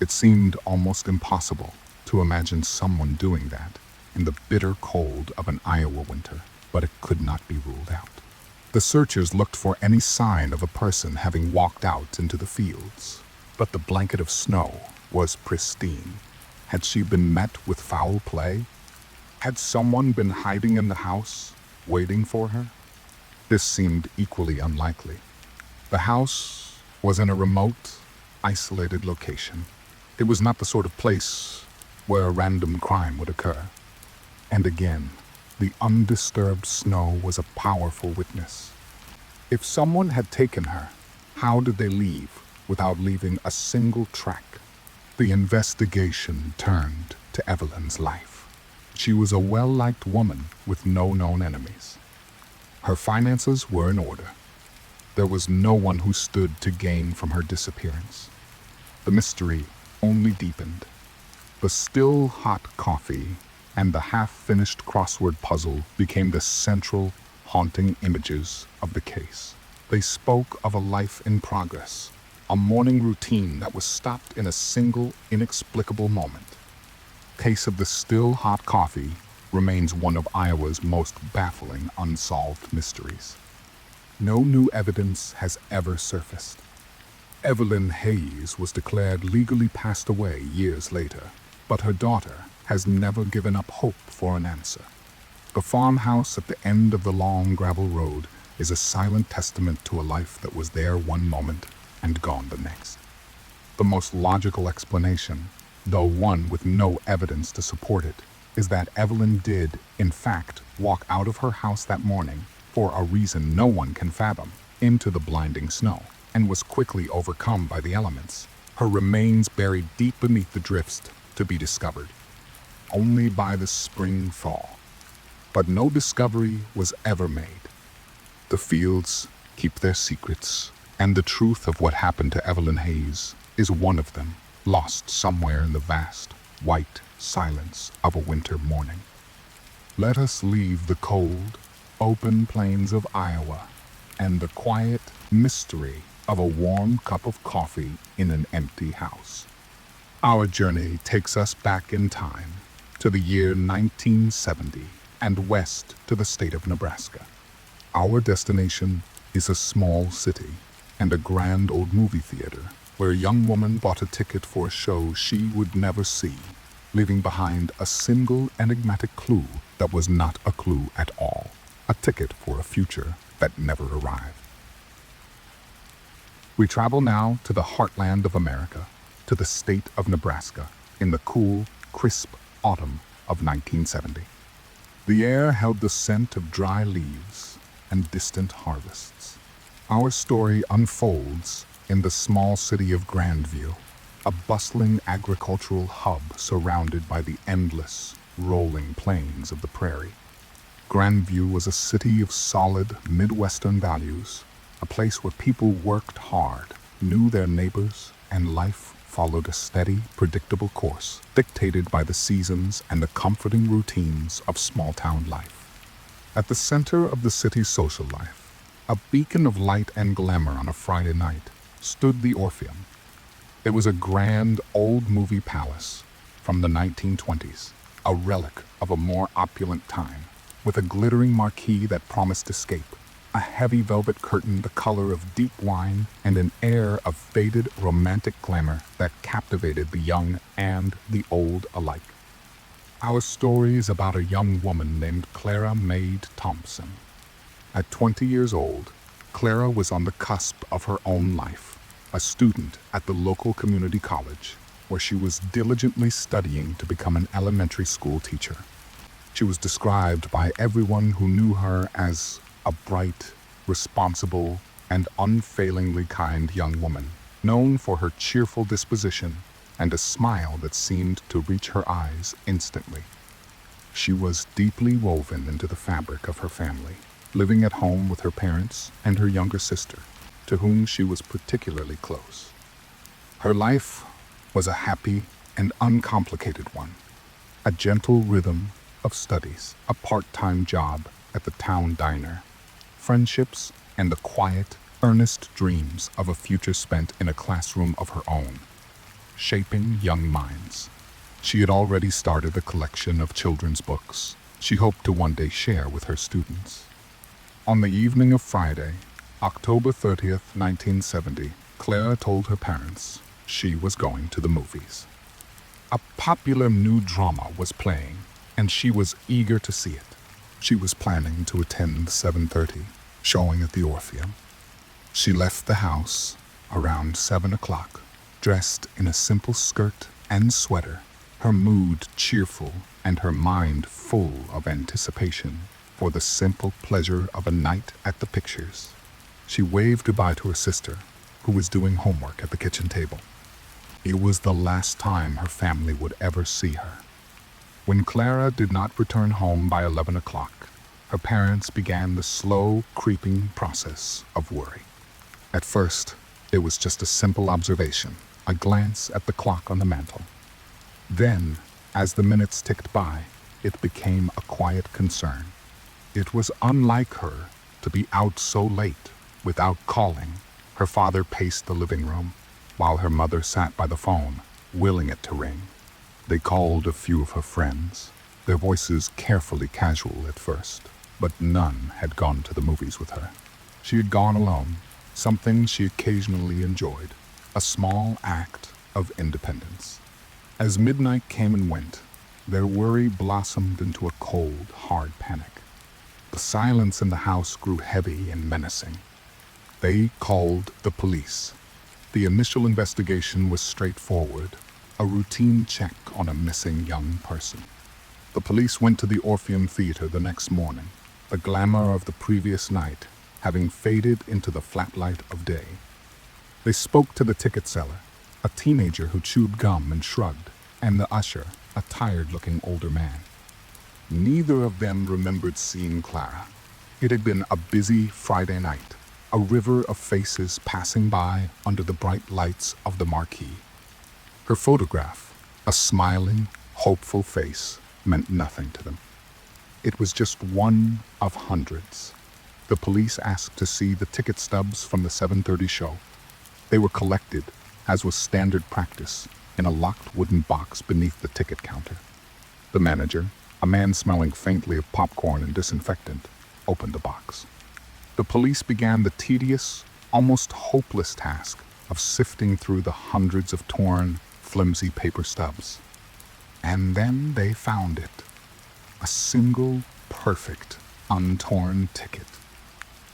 It seemed almost impossible to imagine someone doing that in the bitter cold of an Iowa winter, but it could not be ruled out. The searchers looked for any sign of a person having walked out into the fields, but the blanket of snow was pristine. Had she been met with foul play? Had someone been hiding in the house, waiting for her? This seemed equally unlikely. The house was in a remote, isolated location. It was not the sort of place where a random crime would occur. And again, the undisturbed snow was a powerful witness. If someone had taken her, how did they leave without leaving a single track? The investigation turned to Evelyn's life. She was a well-liked woman with no known enemies. Her finances were in order. There was no one who stood to gain from her disappearance. The mystery only deepened. The still hot coffee and the half-finished crossword puzzle became the central, haunting images of the case. They spoke of a life in progress, a morning routine that was stopped in a single, inexplicable moment. The case of the still hot coffee remains one of Iowa's most baffling unsolved mysteries. No new evidence has ever surfaced. Evelyn Hayes was declared legally passed away years later, but her daughter has never given up hope for an answer. The farmhouse at the end of the long gravel road is a silent testament to a life that was there one moment and gone the next. The most logical explanation, though one with no evidence to support it, is that Evelyn did, in fact, walk out of her house that morning, for a reason no one can fathom, into the blinding snow, and was quickly overcome by the elements. Her remains buried deep beneath the drifts to be discovered, only by the spring thaw. But no discovery was ever made. The fields keep their secrets, and the truth of what happened to Evelyn Hayes is one of them, lost somewhere in the vast, white silence of a winter morning. Let us leave the cold, open plains of Iowa and the quiet mystery of a warm cup of coffee in an empty house. Our journey takes us back in time to the year 1970 and west to the state of Nebraska. Our destination is a small city and a grand old movie theater where a young woman bought a ticket for a show she would never see, leaving behind a single enigmatic clue that was not a clue at all, a ticket for a future that never arrived. We travel now to the heartland of America, to the state of Nebraska, in the cool, crisp autumn of 1970. The air held the scent of dry leaves and distant harvests. Our story unfolds in the small city of Grandview, a bustling agricultural hub surrounded by the endless, rolling plains of the prairie. Grandview was a city of solid Midwestern values, a place where people worked hard, knew their neighbors, and life followed a steady, predictable course dictated by the seasons and the comforting routines of small-town life. At the center of the city's social life, a beacon of light and glamour on a Friday night, stood the Orpheum. It was a grand old movie palace from the 1920s, a relic of a more opulent time, with a glittering marquee that promised escape, a heavy velvet curtain the color of deep wine, and an air of faded romantic glamour that captivated the young and the old alike. Our story is about a young woman named Clara Maid Thompson. At 20 years old, Clara was on the cusp of her own life, a student at the local community college, where she was diligently studying to become an elementary school teacher. She was described by everyone who knew her as a bright, responsible, and unfailingly kind young woman, known for her cheerful disposition and a smile that seemed to reach her eyes instantly. She was deeply woven into the fabric of her family, living at home with her parents and her younger sister, to whom she was particularly close. Her life was a happy and uncomplicated one, a gentle rhythm of studies, a part-time job at the town diner, friendships, and the quiet, earnest dreams of a future spent in a classroom of her own, shaping young minds. She had already started a collection of children's books she hoped to one day share with her students. On the evening of Friday, October 30th, 1970, Clara told her parents she was going to the movies. A popular new drama was playing, and she was eager to see it. She was planning to attend the 7:30 showing at the Orpheum. She left the house around 7 o'clock, dressed in a simple skirt and sweater, her mood cheerful and her mind full of anticipation for the simple pleasure of a night at the pictures. She waved goodbye to her sister, who was doing homework at the kitchen table. It was the last time her family would ever see her. When Clara did not return home by 11 o'clock, her parents began the slow, creeping process of worry. At first, it was just a simple observation, a glance at the clock on the mantel. Then, as the minutes ticked by, it became a quiet concern. It was unlike her to be out so late without calling. Her father paced the living room, while her mother sat by the phone, willing it to ring. They called a few of her friends, their voices carefully casual at first, but none had gone to the movies with her. She had gone alone, something she occasionally enjoyed, a small act of independence. As midnight came and went, their worry blossomed into a cold, hard panic. The silence in the house grew heavy and menacing. They called the police. The initial investigation was straightforward, a routine check on a missing young person. The police went to the Orpheum Theater the next morning, the glamour of the previous night having faded into the flat light of day. They spoke to the ticket seller, a teenager who chewed gum and shrugged, and the usher, a tired-looking older man. Neither of them remembered seeing Clara. It had been a busy Friday night, a river of faces passing by under the bright lights of the marquee. Her photograph, a smiling, hopeful face, meant nothing to them. It was just one of hundreds. The police asked to see the ticket stubs from the 7:30 show. They were collected, as was standard practice, in a locked wooden box beneath the ticket counter. The manager, a man smelling faintly of popcorn and disinfectant, opened the box. The police began the tedious, almost hopeless task of sifting through the hundreds of torn, flimsy paper stubs. And then they found it. A single, perfect, untorn ticket.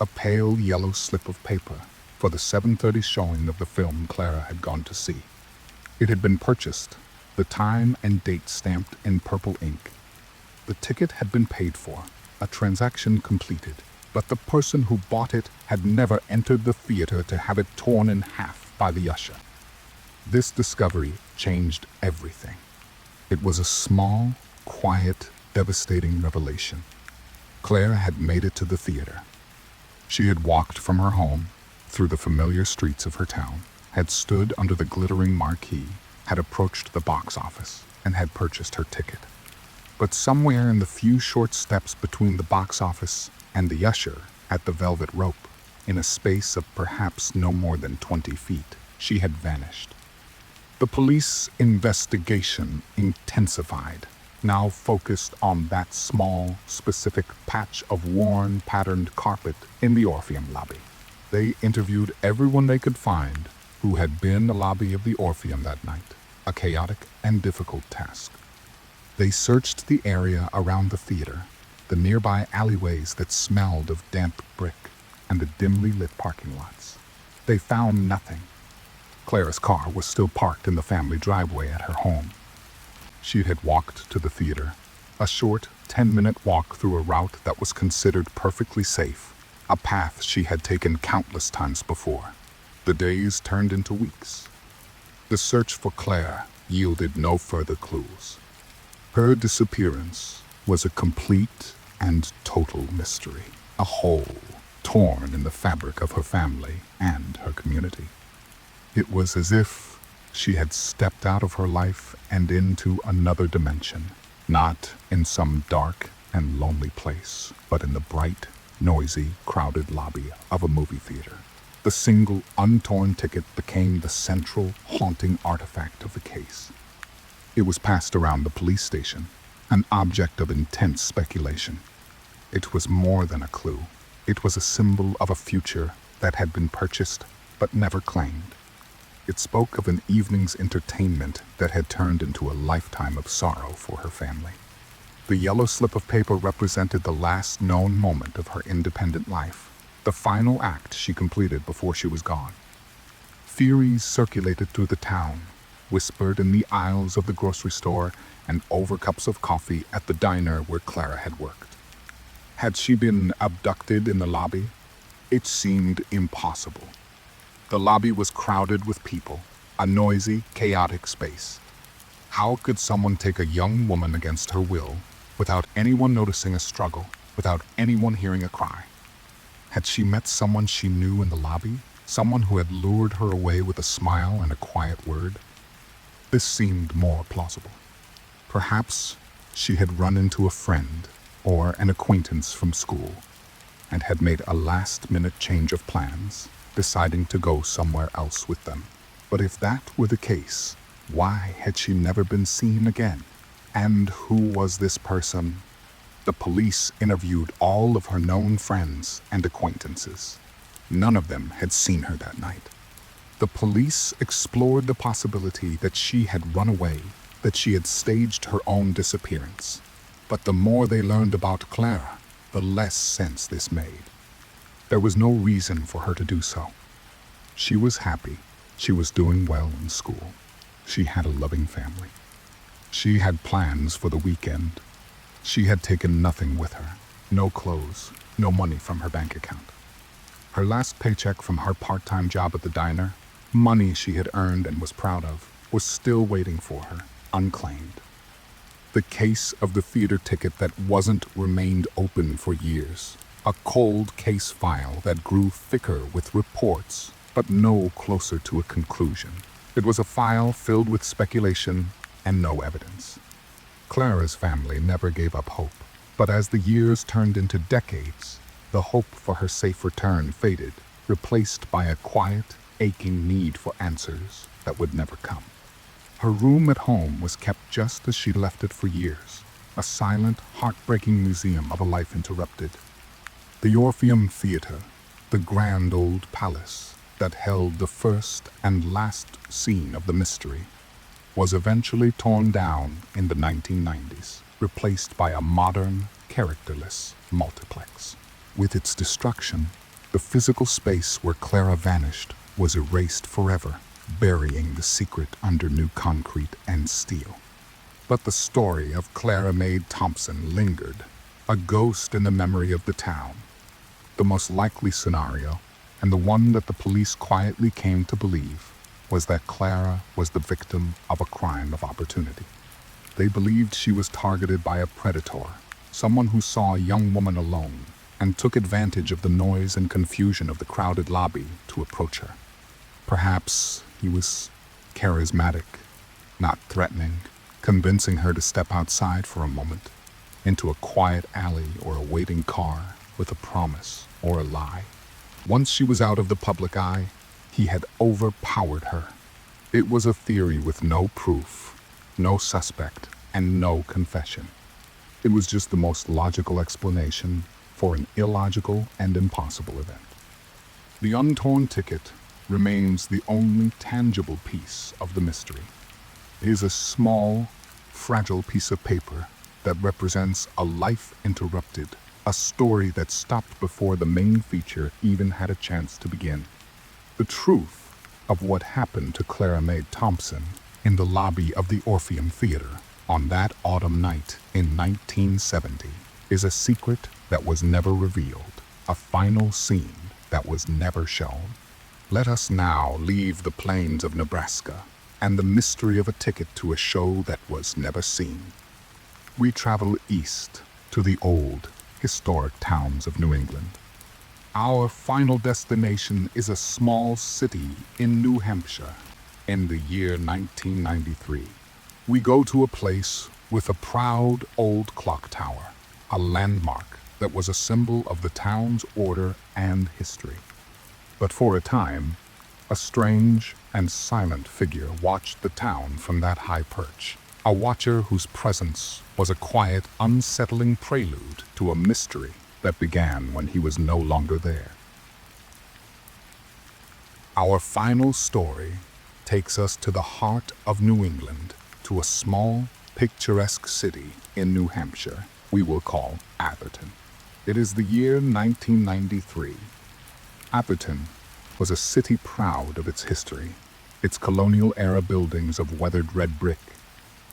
A pale yellow slip of paper for the 7:30 showing of the film Clara had gone to see. It had been purchased, the time and date stamped in purple ink. The ticket had been paid for, a transaction completed, but the person who bought it had never entered the theater to have it torn in half by the usher. This discovery changed everything. It was a small, quiet, devastating revelation. Clara had made it to the theater. She had walked from her home, through the familiar streets of her town, had stood under the glittering marquee, had approached the box office, and had purchased her ticket. But somewhere in the few short steps between the box office and the usher at the velvet rope, in a space of perhaps no more than 20 feet, she had vanished. The police investigation intensified, now focused on that small, specific patch of worn, patterned carpet in the Orpheum lobby. They interviewed everyone they could find who had been in the lobby of the Orpheum that night, a chaotic and difficult task. They searched the area around the theater, the nearby alleyways that smelled of damp brick, and the dimly lit parking lots. They found nothing. Clara's car was still parked in the family driveway at her home. She had walked to the theater, a short 10-minute walk through a route that was considered perfectly safe, a path she had taken countless times before. The days turned into weeks. The search for Clara yielded no further clues. Her disappearance was a complete and total mystery, a hole torn in the fabric of her family and her community. It was as if she had stepped out of her life and into another dimension, not in some dark and lonely place, but in the bright, noisy, crowded lobby of a movie theater. The single, untorn ticket became the central, haunting artifact of the case. It was passed around the police station, an object of intense speculation. It was more than a clue. It was a symbol of a future that had been purchased but never claimed. It spoke of an evening's entertainment that had turned into a lifetime of sorrow for her family. The yellow slip of paper represented the last known moment of her independent life, the final act she completed before she was gone. Theories circulated through the town, whispered in the aisles of the grocery store and over cups of coffee at the diner where Clara had worked. Had she been abducted in the lobby? It seemed impossible. The lobby was crowded with people, a noisy, chaotic space. How could someone take a young woman against her will, without anyone noticing a struggle, without anyone hearing a cry? Had she met someone she knew in the lobby? Someone who had lured her away with a smile and a quiet word? This seemed more plausible. Perhaps she had run into a friend or an acquaintance from school and had made a last-minute change of plans, deciding to go somewhere else with them. But if that were the case, why had she never been seen again? And who was this person? The police interviewed all of her known friends and acquaintances. None of them had seen her that night. The police explored the possibility that she had run away, that she had staged her own disappearance. But the more they learned about Clara, the less sense this made. There was no reason for her to do so. She was happy. She was doing well in school. She had a loving family. She had plans for the weekend. She had taken nothing with her. No clothes, no money from her bank account. Her last paycheck from her part-time job at the diner, money she had earned and was proud of, was still waiting for her. unclaimed. The case of the theater ticket that wasn't remained open for years. A cold case file that grew thicker with reports, but no closer to a conclusion. It was a file filled with speculation and no evidence. Clara's family never gave up hope, but as the years turned into decades, the hope for her safe return faded, replaced by a quiet, aching need for answers that would never come. Her room at home was kept just as she left it for years, a silent, heartbreaking museum of a life interrupted. The Orpheum Theater, the grand old palace that held the first and last scene of the mystery, was eventually torn down in the 1990s, replaced by a modern, characterless multiplex. With its destruction, the physical space where Clara vanished was erased forever, burying the secret under new concrete and steel. But the story of Clara Maid Thompson lingered, a ghost in the memory of the town. The most likely scenario, and the one that the police quietly came to believe, was that Clara was the victim of a crime of opportunity. They believed she was targeted by a predator, someone who saw a young woman alone and took advantage of the noise and confusion of the crowded lobby to approach her. Perhaps he was charismatic, not threatening, convincing her to step outside for a moment, into a quiet alley or a waiting car with a promise or a lie. Once she was out of the public eye, he had overpowered her. It was a theory with no proof, no suspect, and no confession. It was just the most logical explanation for an illogical and impossible event. The untorn ticket remains the only tangible piece of the mystery. It is a small, fragile piece of paper that represents a life interrupted, a story that stopped before the main feature even had a chance to begin. The truth of what happened to Clara Maid Thompson in the lobby of the Orpheum Theater on that autumn night in 1970 is a secret that was never revealed, a final scene that was never shown. Let us now leave the plains of Nebraska and the mystery of a ticket to a show that was never seen. We travel east to the old, historic towns of New England. Our final destination is a small city in New Hampshire in the year 1993. We go to a place with a proud old clock tower, a landmark that was a symbol of the town's order and history. But for a time, a strange and silent figure watched the town from that high perch, a watcher whose presence was a quiet, unsettling prelude to a mystery that began when he was no longer there. Our final story takes us to the heart of New England, to a small, picturesque city in New Hampshire we will call Atherton. It is the year 1993. Atherton was a city proud of its history, its colonial-era buildings of weathered red brick,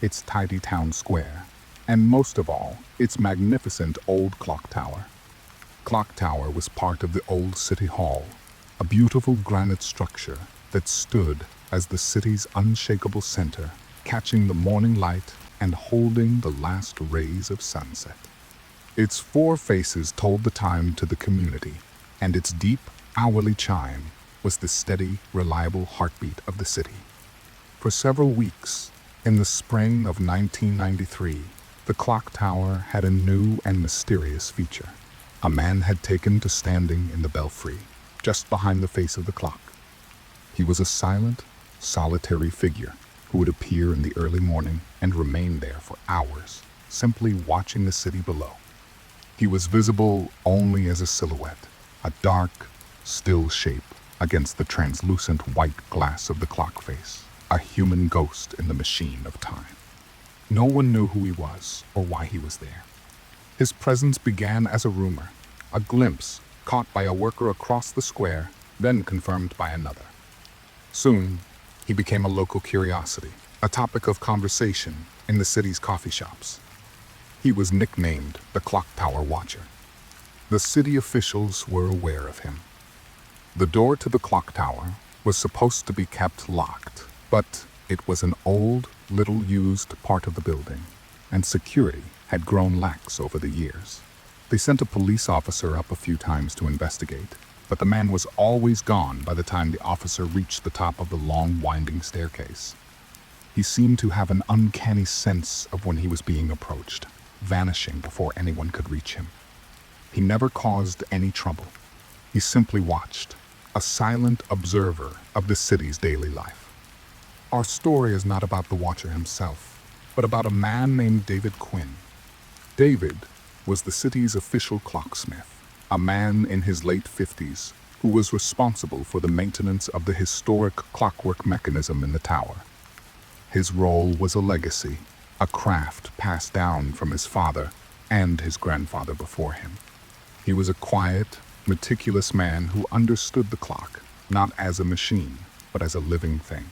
its tidy town square, and most of all, its magnificent old clock tower. Clock Tower was part of the old City Hall, a beautiful granite structure that stood as the city's unshakable center, catching the morning light and holding the last rays of sunset. Its four faces told the time to the community, and its deep, hourly chime was the steady, reliable heartbeat of the city. For several weeks, in the spring of 1993, the clock tower had a new and mysterious feature. A man had taken to standing in the belfry, just behind the face of the clock. He was a silent, solitary figure who would appear in the early morning and remain there for hours, simply watching the city below. He was visible only as a silhouette, a dark, still shape against the translucent white glass of the clock face, a human ghost in the machine of time. No one knew who he was or why he was there. His presence began as a rumor, a glimpse caught by a worker across the square, then confirmed by another. Soon, he became a local curiosity, a topic of conversation in the city's coffee shops. He was nicknamed the Clock Tower Watcher. The city officials were aware of him. The door to the clock tower was supposed to be kept locked, but it was an old, little used part of the building, and security had grown lax over the years. They sent a police officer up a few times to investigate, but the man was always gone by the time the officer reached the top of the long, winding staircase. He seemed to have an uncanny sense of when he was being approached, vanishing before anyone could reach him. He never caused any trouble. He simply watched, a silent observer of the city's daily life. Our story is not about the Watcher himself, but about a man named David Quinn. David was the city's official clocksmith, a man in his late 50s who was responsible for the maintenance of the historic clockwork mechanism in the tower. His role was a legacy, a craft passed down from his father and his grandfather before him. He was a quiet, meticulous man who understood the clock, not as a machine, but as a living thing.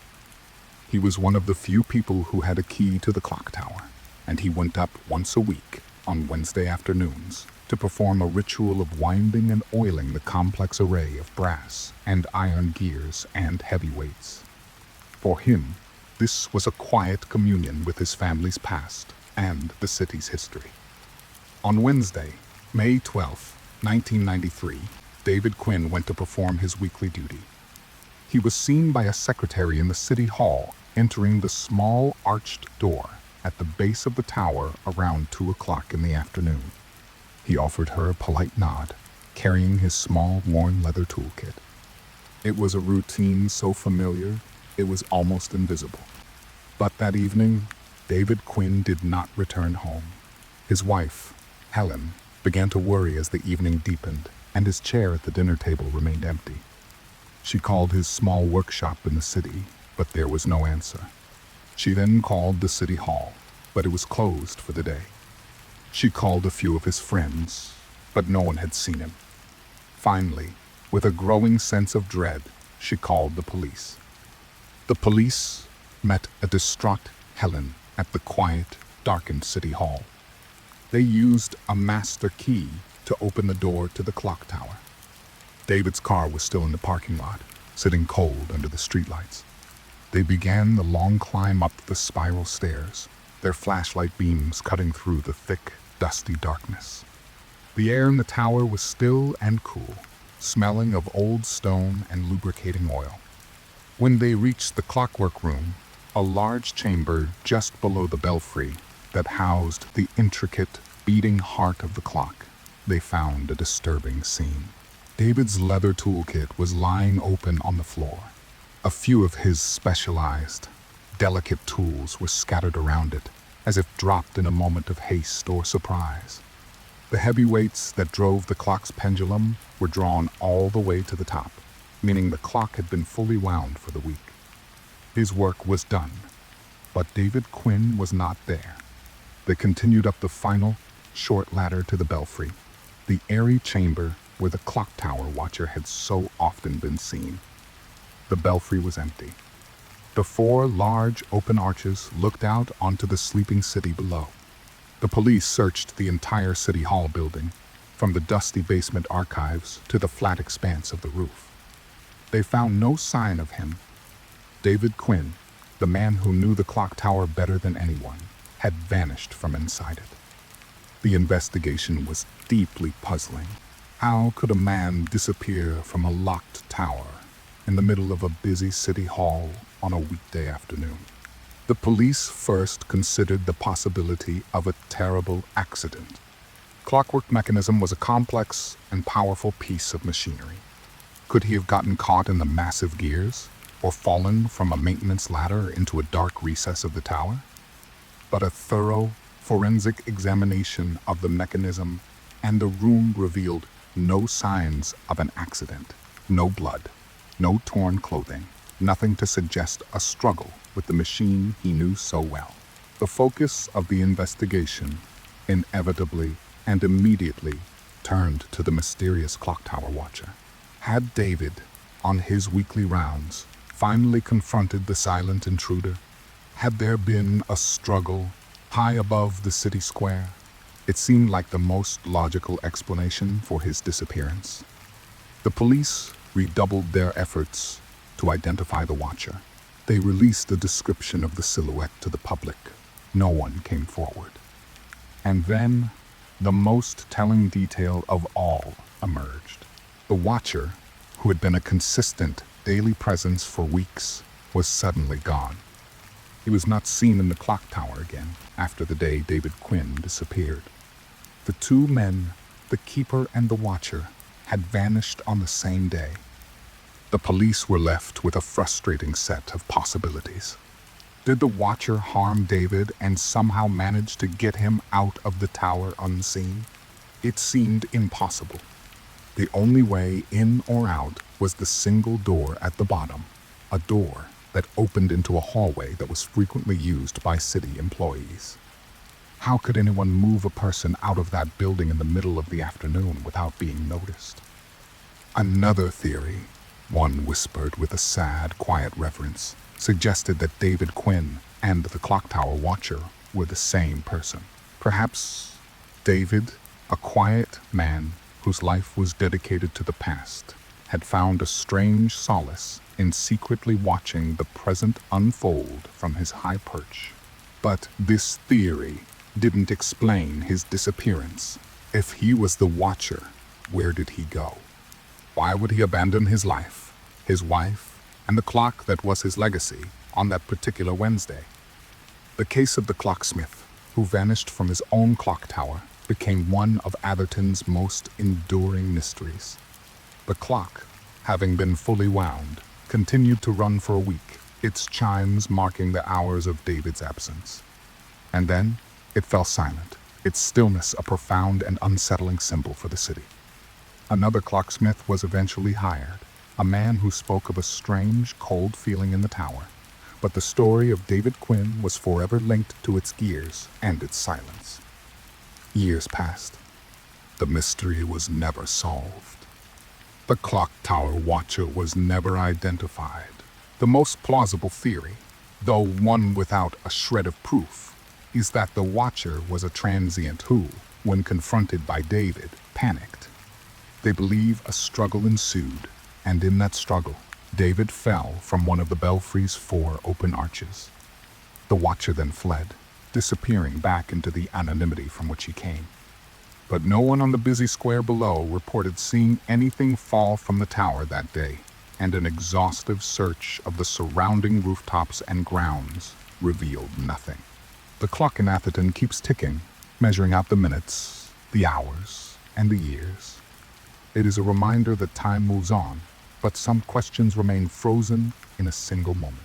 He was one of the few people who had a key to the clock tower, and he went up once a week on Wednesday afternoons to perform a ritual of winding and oiling the complex array of brass and iron gears and heavy weights. For him, this was a quiet communion with his family's past and the city's history. On Wednesday, May 12, 1993, David Quinn went to perform his weekly duty. He was seen by a secretary in the city hall entering the small arched door at the base of the tower around 2 o'clock in the afternoon. He offered her a polite nod, carrying his small worn leather toolkit. It was a routine so familiar, it was almost invisible. But that evening, David Quinn did not return home. His wife, Helen, began to worry as the evening deepened, and his chair at the dinner table remained empty. She called his small workshop in the city, but there was no answer. She then called the city hall, but it was closed for the day. She called a few of his friends, but no one had seen him. Finally, with a growing sense of dread, she called the police. The police met a distraught Helen at the quiet, darkened city hall. They used a master key to open the door to the clock tower. David's car was still in the parking lot, sitting cold under the streetlights. They began the long climb up the spiral stairs, their flashlight beams cutting through the thick, dusty darkness. The air in the tower was still and cool, smelling of old stone and lubricating oil. When they reached the clockwork room, a large chamber just below the belfry that housed the intricate, beating heart of the clock, they found a disturbing scene. David's leather toolkit was lying open on the floor. A few of his specialized, delicate tools were scattered around it, as if dropped in a moment of haste or surprise. The heavy weights that drove the clock's pendulum were drawn all the way to the top, meaning the clock had been fully wound for the week. His work was done, but David Quinn was not there. They continued up the final, short ladder to the belfry, the airy chamber where the clock tower watcher had so often been seen. The belfry was empty. The 4 large open arches looked out onto the sleeping city below. The police searched the entire city hall building, from the dusty basement archives to the flat expanse of the roof. They found no sign of him. David Quinn, the man who knew the clock tower better than anyone, had vanished from inside it. The investigation was deeply puzzling. How could a man disappear from a locked tower in the middle of a busy city hall on a weekday afternoon? The police first considered the possibility of a terrible accident. Clockwork mechanism was a complex and powerful piece of machinery. Could he have gotten caught in the massive gears, or fallen from a maintenance ladder into a dark recess of the tower? But a thorough forensic examination of the mechanism and the room revealed no signs of an accident, no blood, no torn clothing, nothing to suggest a struggle with the machine he knew so well. The focus of the investigation inevitably and immediately turned to the mysterious clock tower watcher. Had David, on his weekly rounds, finally confronted the silent intruder? Had there been a struggle high above the city square? It seemed like the most logical explanation for his disappearance. The police redoubled their efforts to identify the watcher. They released a description of the silhouette to the public. No one came forward. And then, the most telling detail of all emerged. The watcher, who had been a consistent daily presence for weeks, was suddenly gone. He was not seen in the clock tower again after the day David Quinn disappeared. The two men, the keeper and the watcher, had vanished on the same day. The police were left with a frustrating set of possibilities. Did the watcher harm David and somehow manage to get him out of the tower unseen? It seemed impossible. The only way in or out was the single door at the bottom, a door that opened into a hallway that was frequently used by city employees. How could anyone move a person out of that building in the middle of the afternoon without being noticed? Another theory, one whispered with a sad, quiet reverence, suggested that David Quinn and the clock tower watcher were the same person. Perhaps David, a quiet man whose life was dedicated to the past, had found a strange solace in secretly watching the present unfold from his high perch. But this theory didn't explain his disappearance. If he was the watcher, where did he go? Why would he abandon his life, his wife, and the clock that was his legacy on that particular Wednesday? The case of the clocksmith, who vanished from his own clock tower, became one of Atherton's most enduring mysteries. The clock, having been fully wound, continued to run for a week, its chimes marking the hours of David's absence. And then it fell silent, its stillness a profound and unsettling symbol for the city. Another clocksmith was eventually hired, a man who spoke of a strange, cold feeling in the tower. But the story of David Quinn was forever linked to its gears and its silence. Years passed. The mystery was never solved. The clock tower watcher was never identified. The most plausible theory, though one without a shred of proof, is that the watcher was a transient who, when confronted by David, panicked. They believe a struggle ensued, and in that struggle, David fell from one of the belfry's 4 open arches. The watcher then fled, disappearing back into the anonymity from which he came. But no one on the busy square below reported seeing anything fall from the tower that day, and an exhaustive search of the surrounding rooftops and grounds revealed nothing. The clock in Atherton keeps ticking, measuring out the minutes, the hours, and the years. It is a reminder that time moves on, but some questions remain frozen in a single moment.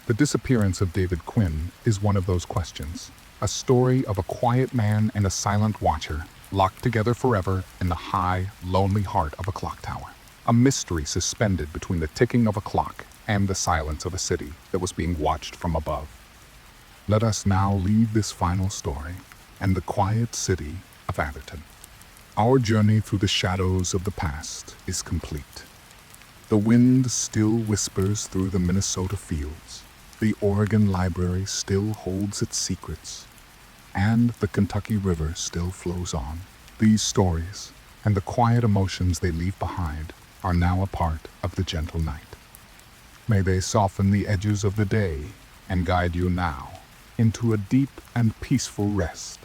The disappearance of David Quinn is one of those questions, a story of a quiet man and a silent watcher, locked together forever in the high, lonely heart of a clock tower. A mystery suspended between the ticking of a clock and the silence of a city that was being watched from above. Let us now leave this final story and the quiet city of Atherton. Our journey through the shadows of the past is complete. The wind still whispers through the Minnesota fields. The Oregon Library still holds its secrets, and the Kentucky River still flows on. These stories, and the quiet emotions they leave behind, are now a part of the gentle night. May they soften the edges of the day and guide you now into a deep and peaceful rest.